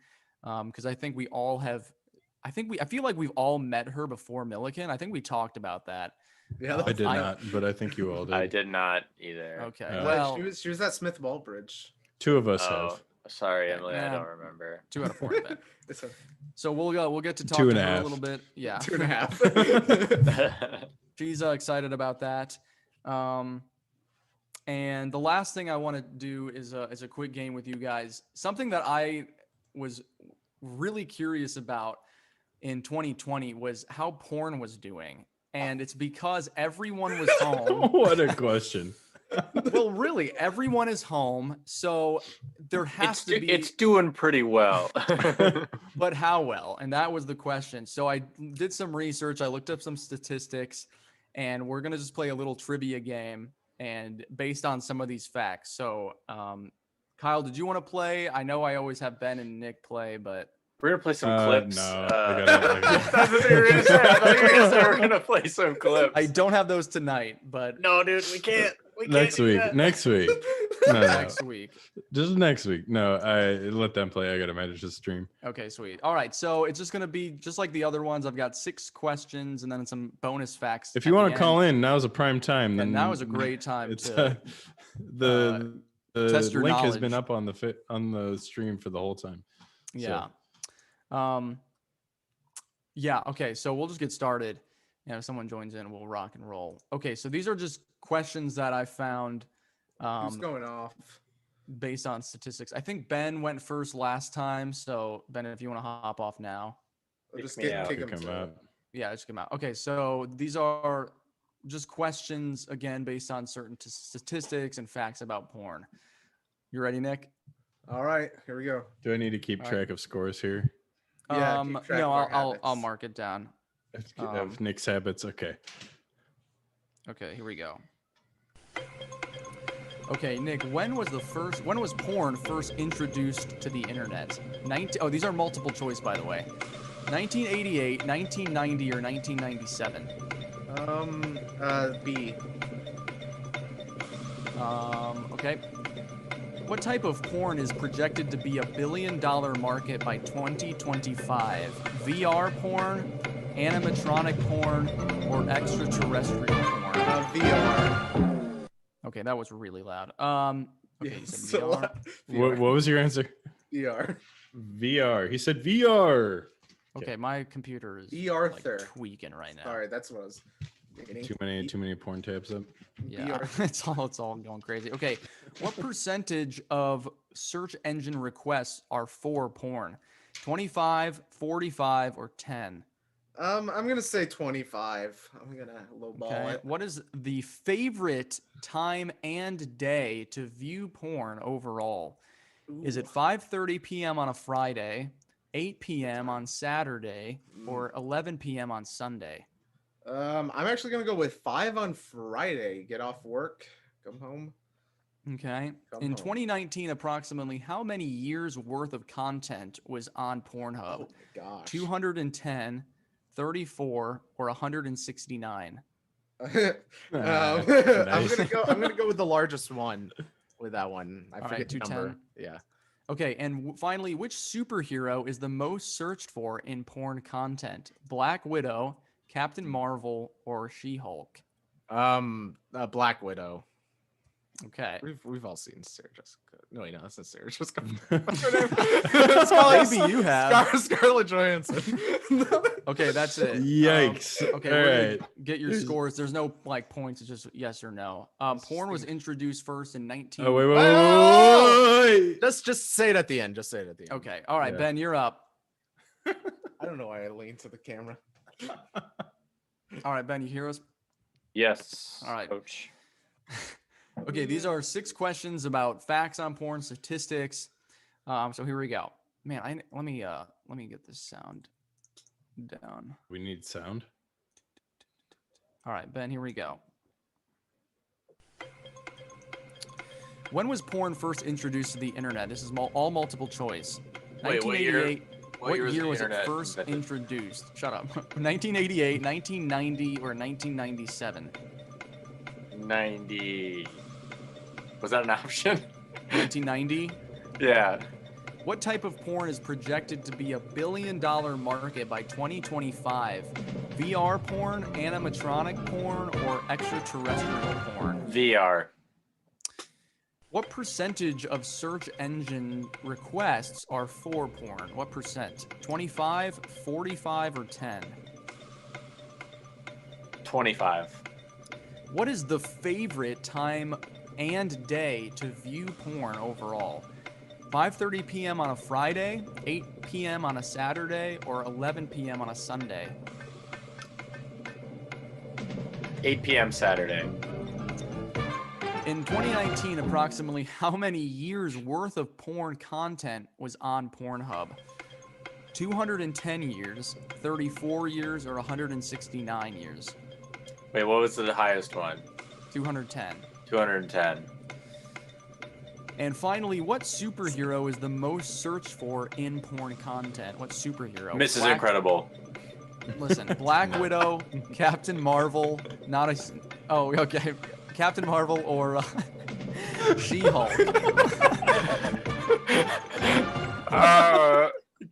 Because I think we all have. I feel like we've all met her before Milliken. I think we talked about that. Yeah, I did not, but I think you all did. I did not either. Okay. well, Well, she was at Smith Wallbridge. 2 of us Oh, have. sorry, Emily, I Yeah. don't remember. 2 out of 4. I bet. So we'll get to talk 2 to and a her a half. little bit. Yeah. 2.5. She's excited about that. And the last thing I want to do is a quick game with you guys. Something that I was really curious about in 2020 was how porn was doing. And it's because everyone was home. What a question. Well, really, everyone is home. So there has to be. It's doing pretty well. But how well? And that was the question. So I did some research. I looked up some statistics, and we're going to just play a little trivia game and based on some of these facts. So, Kyle, did you want to play? I know I always have Ben and Nick play, but We're gonna play some clips. No, I I gotta- thought you were gonna say. I thought you were gonna say we're gonna play some clips. I don't have those tonight, but No, dude, we can't. We can't next do week. that. Next week. No, next week. just next week. No, I let them play. I gotta manage the stream. Okay, sweet. All right. So it's just going to be just like the other ones. I've got 6 questions and then some bonus facts. If you want to call in, now's a prime time. Then and now is a great time it's to the test your link has been knowledge. up on the stream for the whole time. Yeah. Yeah. Okay. So we'll just get started. And if someone joins in, we'll rock and roll. Okay. So these are just questions that I found Who's going off? based on statistics. I think Ben went first last time. So Ben, if you want to hop off now. I'll just Kick me out. kick Kick him him to- out. Yeah, just come out. Okay. So these are just questions again, based on certain statistics and facts about porn. You ready, Nick? All right, here we go. Do I need to keep All right. track of scores here? Yeah, keep track no, of our I'll habits. mark it down. Of Nick's habits. Okay. Okay, here we go. Okay, Nick, when was porn first introduced to the internet? These are multiple choice, by the way. 1988, 1990, or 1997? B. Okay. What type of porn is projected to be a $1 billion market by 2025? VR porn, animatronic porn, or extraterrestrial porn? VR. Okay, that was really loud. Okay, you said Yes, a VR. lot. What was your answer? VR. VR. He said VR. Okay, my computer is VR like third. tweaking right now. Sorry, that's what I was thinking. Too many porn tabs up. Yeah, it's all going crazy. Okay, what percentage of search engine requests are for porn? 25, 45, or 10? I'm gonna say 25. I'm gonna lowball Okay. it. What is the favorite time and day to view porn overall? Is it 5:30 p.m. on a Friday, 8 p.m. on Saturday, or 11 p.m. on Sunday? I'm actually gonna go with 5 on Friday. Get off work, come home. Okay. Come In home. 2019, approximately how many years worth of content was on Pornhub? Oh my gosh. 210, 34, or 169? I'm Nice. gonna go with the largest one with that one. I All forget right, the number. 210. Yeah. Okay, and finally, which superhero is the most searched for in porn content? Black Widow, Captain Marvel, or She-Hulk? Black Widow. Okay. We've all seen Sarah Jessica. No, wait, no, that's not Sarah Jessica. What's her name? Maybe you have. Scarlett Johansson. Okay, that's it. Yikes. Okay, All we're right. gonna get your scores. There's no like points. It's just yes or no. Porn was introduced first in 19. Oh, wait. Just say it at the end. Just say it at the end. Okay, all right, Yeah. Ben, you're up. I don't know why I leaned to the camera. All right, Ben, you hear us? Yes. All right. Coach. Okay, these are 6 questions about facts on porn, statistics. So here we go. Man, let me get this sound down. We need sound. All right, Ben, here we go. When was porn first introduced to the internet? This is all multiple choice. Wait, what year? 1988. What was year the was it internet first invented? introduced? Shut up. 1988, 1990, or 1997? 90. Was that an option? 1990. Yeah. What type of porn is projected to be a $1 billion market by 2025? VR porn, animatronic porn, or extraterrestrial porn? VR. What percentage of search engine requests are for porn? What percent? 25, 45, or 10? 25. What is the favorite time and day to view porn overall? 5:30 p.m. on a Friday, 8 p.m. on a Saturday, or 11 p.m. on a Sunday? 8 p.m. Saturday. In 2019, approximately how many years worth of porn content was on Pornhub? 210 years, 34 years, or 169 years? Wait, what was the highest one? 210. 210. And finally, what superhero is the most searched for in porn content? What superhero? Mrs. Incredible. Listen, Black Widow, Captain Marvel, not a. Oh, okay. Captain Marvel or She-Hulk.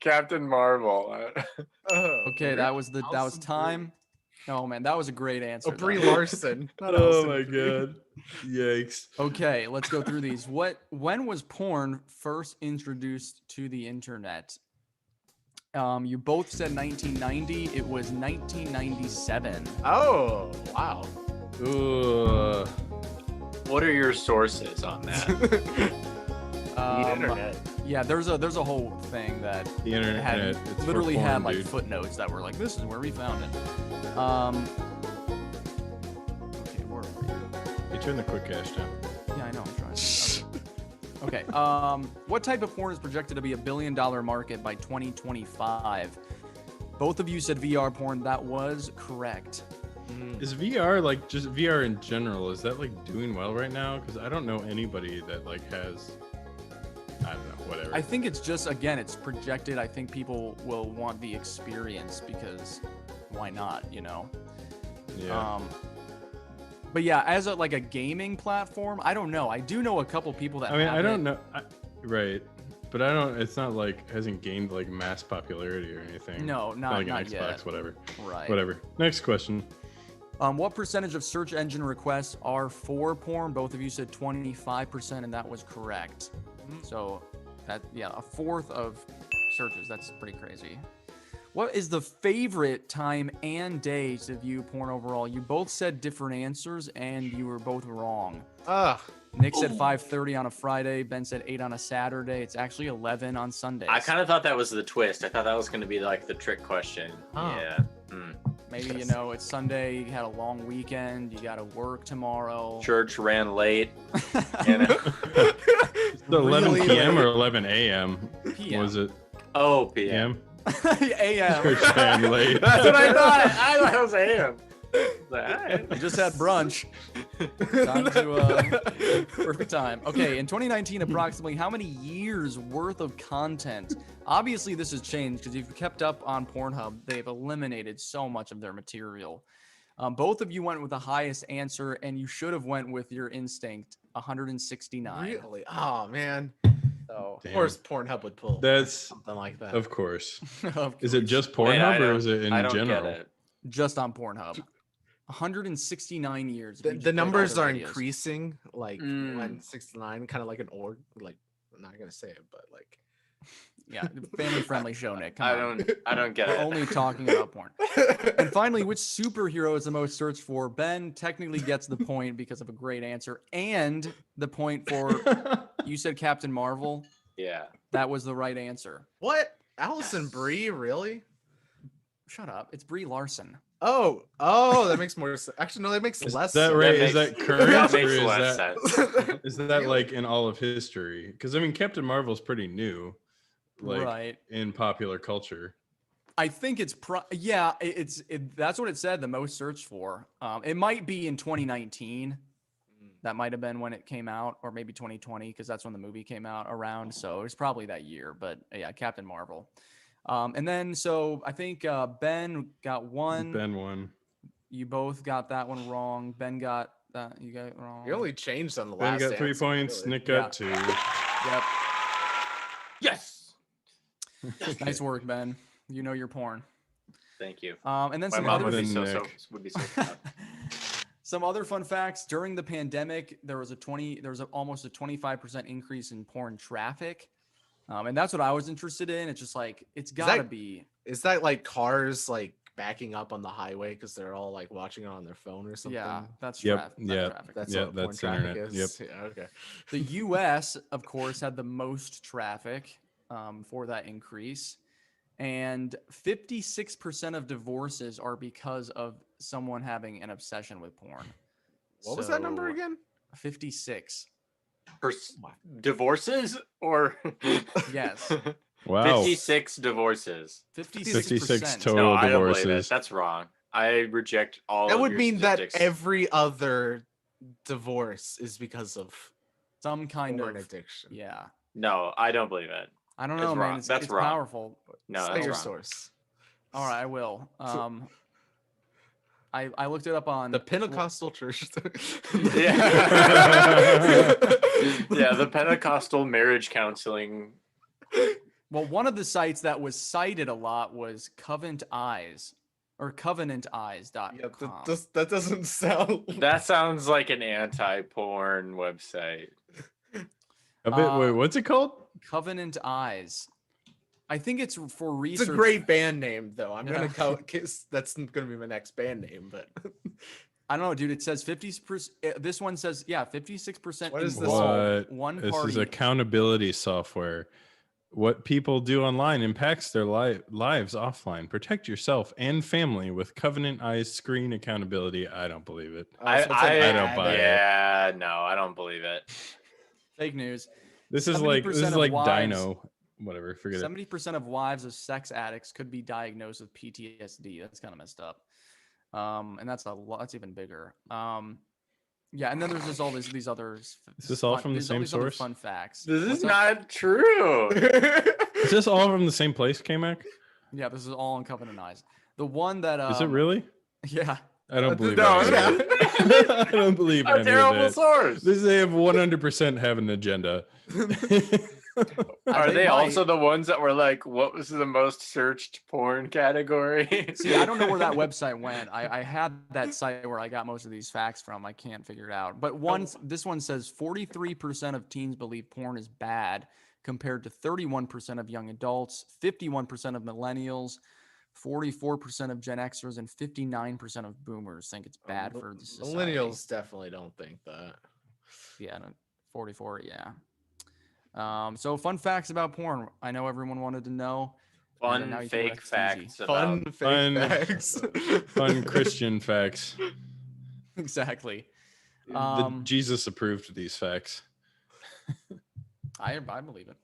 Captain Marvel. Okay, that was time. Oh man, that was a great answer. Oh, Brie though. Larson. Not Oh Allison my Brie. god. Yikes. Okay, let's go through these. When was porn first introduced to the internet? You both said 1990. It was 1997. Oh, wow. Ooh. What are your sources on that? The internet. Yeah, there's a whole thing that The internet. had it's for literally porn, had like dude. footnotes that were like, this is where we found it. Okay, where are we? Hey, turn the quick cache down. Yeah, I know. I'm trying. Okay. What type of porn is projected to be a $1 billion market by 2025? Both of you said VR porn. That was correct. Is VR like just VR in general? Is that like doing well right now? Because I don't know anybody that like has. I don't know. Whatever. I think it's just, again, it's projected. I think people will want the experience because why not, you know? Yeah. But yeah, as a gaming platform, I don't know. I do know a couple people that I mean, have I don't it. know. Right. But I don't. It's not like hasn't gained like mass popularity or anything. No, It's not like an Xbox, yet. whatever. Right. Whatever. Next question. What percentage of search engine requests are for porn? Both of you said 25%, and that was correct. So that, yeah, a fourth of searches. That's pretty crazy. What is the favorite time and day to view porn overall? You both said different answers, and you were both wrong. Ugh. Nick said 5:30 on a Friday. Ben said 8 on a Saturday. It's actually 11 on Sundays. I kind of thought that was the twist. I thought that was going to be like the trick question. Oh. Yeah. Mm. Maybe, you know, it's Sunday. You had a long weekend. You got to work tomorrow. Church ran late. You know? So 11 Really p.m. or late. 11 a.m. PM. Was it Oh, PM. p.m.? AM. Church ran late. That's what I thought. I thought it was AM. Alright. We just had brunch. Time to perfect time. Okay, in 2019, approximately how many years worth of content? Obviously, this has changed because if you've kept up on Pornhub, they've eliminated so much of their material. Both of you went with the highest answer, and you should have went with your instinct, 169. Really? Oh man. So, Of course, Pornhub would pull That's something like that. of course. of Is it course. just Wait, I Pornhub or don't- is it in I don't general? get it. Just on Pornhub? 169 years. if you The just played all numbers their are videos. increasing, like Mm. 169, kind of like an org. Like, I'm not gonna say it, but like. Yeah, family-friendly show, Nick. Come on. I don't get We're it. only talking about porn. And finally, which superhero is the most searched for? Ben technically gets the point because of a great answer, and the point for you said Captain Marvel. Yeah. That was the right answer. What? Allison Brie, really? Shut up. It's Brie Larson. Oh, that makes more sense. Actually, no, that makes Is less that sense. right? That Is that makes- current that or makes is less that sense. is that like in all of history? Because I mean, Captain Marvel's pretty new, like Right. in popular culture. I think it's that's what it said. The most searched for. It might be in 2019. That might have been when it came out, or maybe 2020, because that's when the movie came out around. So it's probably that year. But yeah, Captain Marvel. And then so I think Ben got one. Ben won. You both got that one wrong. Ben got that. You got it wrong. You only changed on the Ben last. got 3 answer, points. really. Nick got 2. Yep. Yes. Nice work, Ben. You know your porn. Thank you. And then My some mom other would be Nick. would be so proud. some other fun facts. During the pandemic, there was almost a 25% increase in porn traffic. And that's what I was interested in. It's just like it's got to that- be. Is that like cars like backing up on the highway because they're all like watching it on their phone or something? Yeah, that's Yep, traffic. yeah. Traffic. That's Yeah, what porn that's traffic internet. is. Yeah, okay. The U.S., of course, had the most traffic for that increase. And 56% of divorces are because of someone having an obsession with porn. What was that number So, again? 56. Divorces or Yes. Wow. 56 divorces. 56 56%. total No, I don't believe it. divorces. That's wrong. I reject all. That of would your mean that statistics. every other divorce is because of Some kind porn of addiction. yeah. No, I don't believe it. I don't That's know, man. wrong. It's, That's it's wrong. powerful. No, Say that's your wrong. source. All right, I will. I looked it up on The Pentecostal church. Yeah. Yeah, the Pentecostal marriage counseling. Well, one of the sites that was cited a lot was Covenant Eyes or covenanteyes.com. Yeah, that doesn't sound. That sounds like an anti-porn website. A bit, wait, what's it called? Covenant Eyes. I think it's for It's research. a great band name, though. I'm Yeah. gonna that's gonna be my next band name, but I don't know, dude. It says 50%. This one says, 56%. What is this? involve What? One This party. is accountability software. What people do online impacts their lives offline. Protect yourself and family with Covenant Eyes screen accountability. I don't believe it. I so it's an I don't ad. buy it. Yeah, no, I don't believe it. Fake news. This is 70% of like wives- Dino. Whatever, forget it. 70% of wives of sex addicts could be diagnosed with PTSD. That's kind of messed up. And that's a lot. That's even bigger. Yeah, and then there's just all these others. Is this all from the same these other source? fun facts. This is What's up? not true. Is this all from the same place, Kmac? Yeah, this is all on Covenant Eyes. The one that Is it really? Yeah. I don't believe No, any of it. I don't believe A any of terrible it. source. They have 100% have an agenda. Are they might. also the ones that were like, what was the most searched porn category? See, I don't know where that website went. I had that site where I got most of these facts from. I can't figure it out. But this one says 43% of teens believe porn is bad, compared to 31% of young adults, 51% of millennials, 44% of Gen Xers, and 59% of boomers think it's bad for the society. Millennials definitely don't think that. Yeah, no, 44. Yeah. So fun facts about porn. I know everyone wanted to know. and now Fun you can fake rest easy. facts Fun about fake Fun- facts. Fun Christian facts. Exactly. The Jesus approved these facts. I believe it.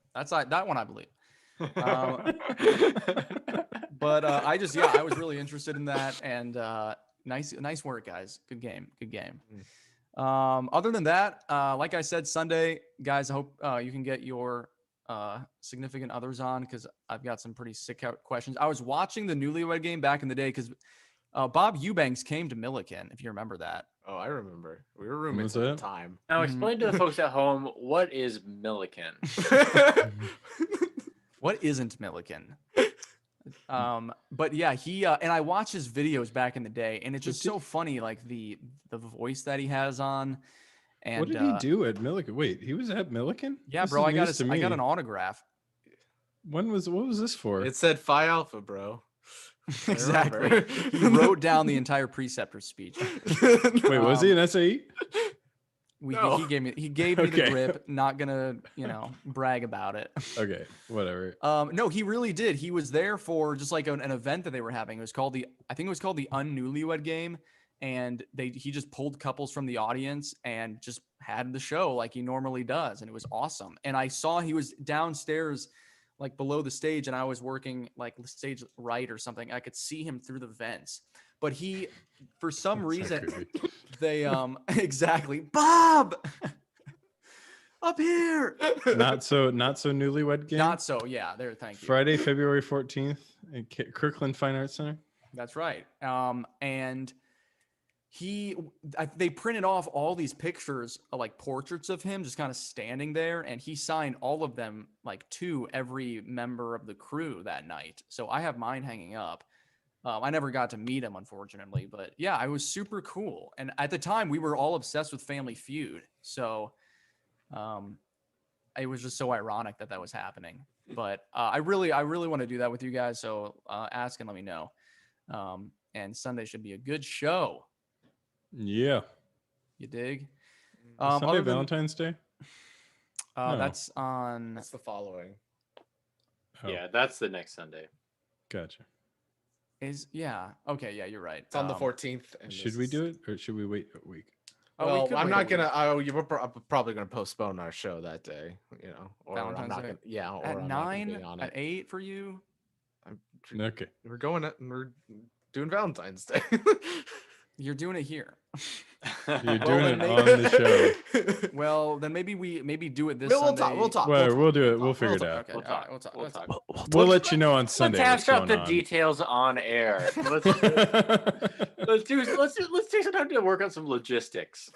That one I believe. But I was really interested in that, and Nice work, guys. Good game. Other than that, like I said, Sunday, guys, I hope you can get your significant others on because I've got some pretty sick questions. I was watching the Newlywed Game back in the day because Bob Eubanks came to Milliken, if you remember that. Oh, I remember. We were roommates was at the it? time. Now explain to the folks at home, what is Milliken? What isn't Milliken? But yeah, he and I watched his videos back in the day, and it's just so funny, like the voice that he has on. And What did he do at Milliken? Wait, he was at Milliken? Yeah, This bro, is news to I got me. an autograph. What was this for? It said Phi Alpha, bro. I Exactly. remember. He wrote down the entire preceptor speech. Wait, was he an SAE? No. He gave me the Okay. grip. Not gonna brag about it. Okay, whatever. No, he really did. He was there for just like an event that they were having. I think it was called the Unnewlywed Game, and he just pulled couples from the audience and just had the show like he normally does, and it was awesome. And I saw he was downstairs, like below the stage, and I was working like the stage right or something. I could see him through the vents, but he, for some So reason, creepy. they exactly Bob up here. Not so Newlywed Game. Not so. Yeah, there. Thank you. Friday, February 14th at Kirkland Fine Arts Center. That's right. And they printed off all these pictures, like portraits of him just kind of standing there, and he signed all of them like to every member of the crew that night. So I have mine hanging up. I never got to meet him, unfortunately, but yeah, it was super cool. And at the time, we were all obsessed with Family Feud, so it was just so ironic that was happening. But I really want to do that with you guys. So ask and let me know. And Sunday should be a good show. Yeah. You dig? Sunday, other than- Valentine's Day. No. That's on. That's the following. Oh, Yeah, that's the next Sunday. gotcha. Okay, yeah, you're right. It's on the 14th. And Should we do it or should we wait a week? Well, could I'm wait not a week. gonna. I'm probably gonna postpone our show that day. Or I'm Valentine's not Day? gonna. Yeah, or At I'm not gonna 9, be on at it. 8 for you. Okay. We're doing Valentine's Day. You're doing it here. You're Well, doing then it on the show. Well, then maybe do it this We'll Sunday. talk. We'll talk. Well, we'll do it. We'll figure it talk. out. Okay, We'll all right, talk. we'll talk. We'll Let's- talk. We'll let you know on Sunday. Let's hash what's out the going on. details on air. Let's do let's take some time to work on some logistics.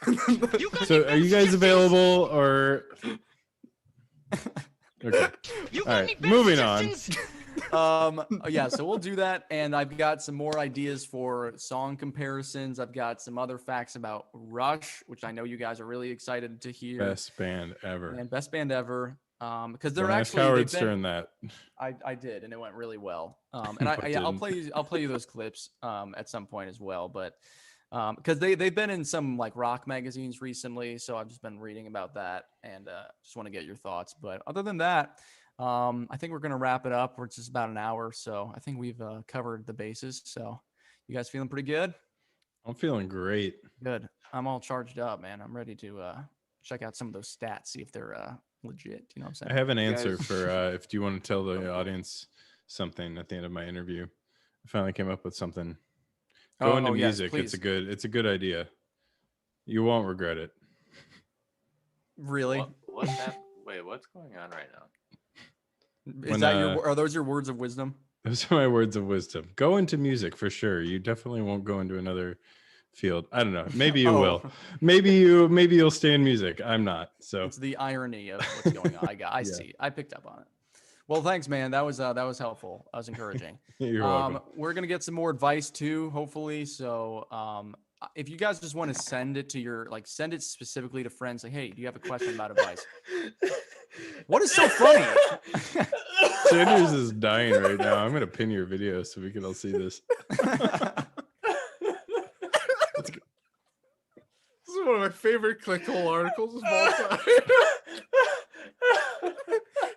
So, are you guys available or? Okay. All right. Moving on. Yeah, so we'll do that, and I've got some more ideas for song comparisons. I've got some other facts about Rush, which I know you guys are really excited to hear. Best band ever. And best band ever. Because they're Don't ask actually Howard they've been- Stern that. I did, and it went really well. And No, I it I'll didn't. play you those clips at some point as well. But because they've been in some like rock magazines recently, so I've just been reading about that, and just want to get your thoughts. But other than that, I think we're gonna wrap it up. We're just about an hour, so I think we've covered the bases. So you guys feeling pretty good? I'm feeling great. Good. I'm all charged up, man. I'm ready to check out some of those stats, see if they're legit. You know what I'm saying? I have an answer guys- for if you want to tell the audience something at the end of my interview. I finally came up with something. Go into yes, music. please. It's a good idea. You won't regret it. Really? Wait, what's going on right now? Is When, that are those your words of wisdom? Those are my words of wisdom. Go into music for sure. You definitely won't go into another field. I don't know. Maybe you Oh. will. Maybe you'll stay in music. I'm not. So It's the irony of what's going on. I Yeah. see. I picked up on it. Well, thanks, man. That was helpful. That was encouraging. you're welcome. We're gonna get some more advice too, hopefully. So, if you guys just want to send it to send it specifically to friends, like, hey, do you have a question about advice? What is so funny? Sanders is dying right now. I'm gonna pin your video so we can all see this. This is one of my favorite clickhole articles of all time.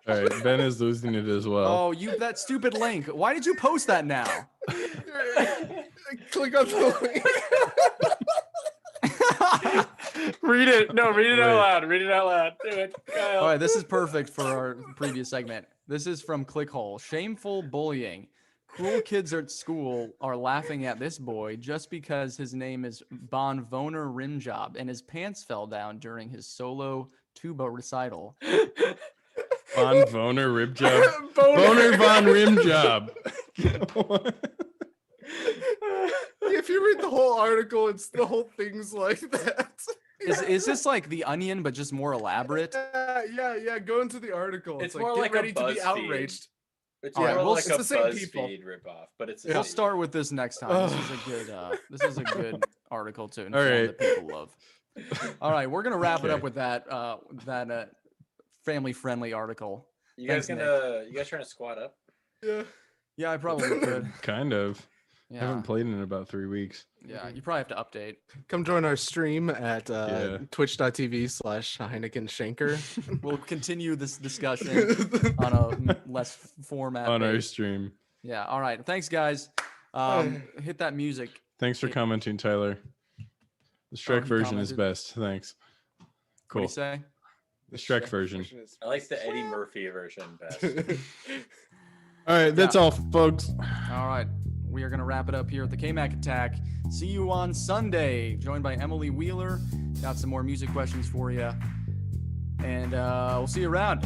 All right, Ben is losing it as well. Oh, that stupid link. Why did you post that now? Click on the link. Read it. No, read it Wait. out loud. Read it out loud. Do it, Kyle. All right, this is perfect for our previous segment. This is from Clickhole. Shameful bullying. Cool kids at school are laughing at this boy just because his name is Bon Voner Rimjob and his pants fell down during his solo tuba recital. Von Boner rib job. Boner Von Rim job. If you read the whole article, it's the whole thing's like that. Is this like The Onion but just more elaborate? Yeah. Go into the article. It's It's, more like, like get a ready to be BuzzFeed. outraged. It's All right, more well, like it's a the same people. BuzzFeed ripoff, but it's We'll start with this next time. This is a good article to inform right. the people of. All right, we're gonna wrap it up with that family friendly article. You guys Thanks, you guys trying to squat up? Yeah. Yeah, I probably could. Kind of. I Yeah, haven't played in about 3 weeks. yeah. You probably have to update. Come join our stream at Yeah. twitch.tv/Heineken Shanker. We'll continue this discussion on a less format. On our based. stream. Yeah. All right. Thanks, guys. Hit that music. Thanks for commenting, Tyler. The Shrek he version is commented. best. Thanks. What do Cool. you say? The Shrek version. I like the Eddie Murphy version best. All right, that's all, folks. All right. We are going to wrap it up here at the Kmac Attack. See you on Sunday. Joined by Emily Wheeler. Got some more music questions for you. And we'll see you around.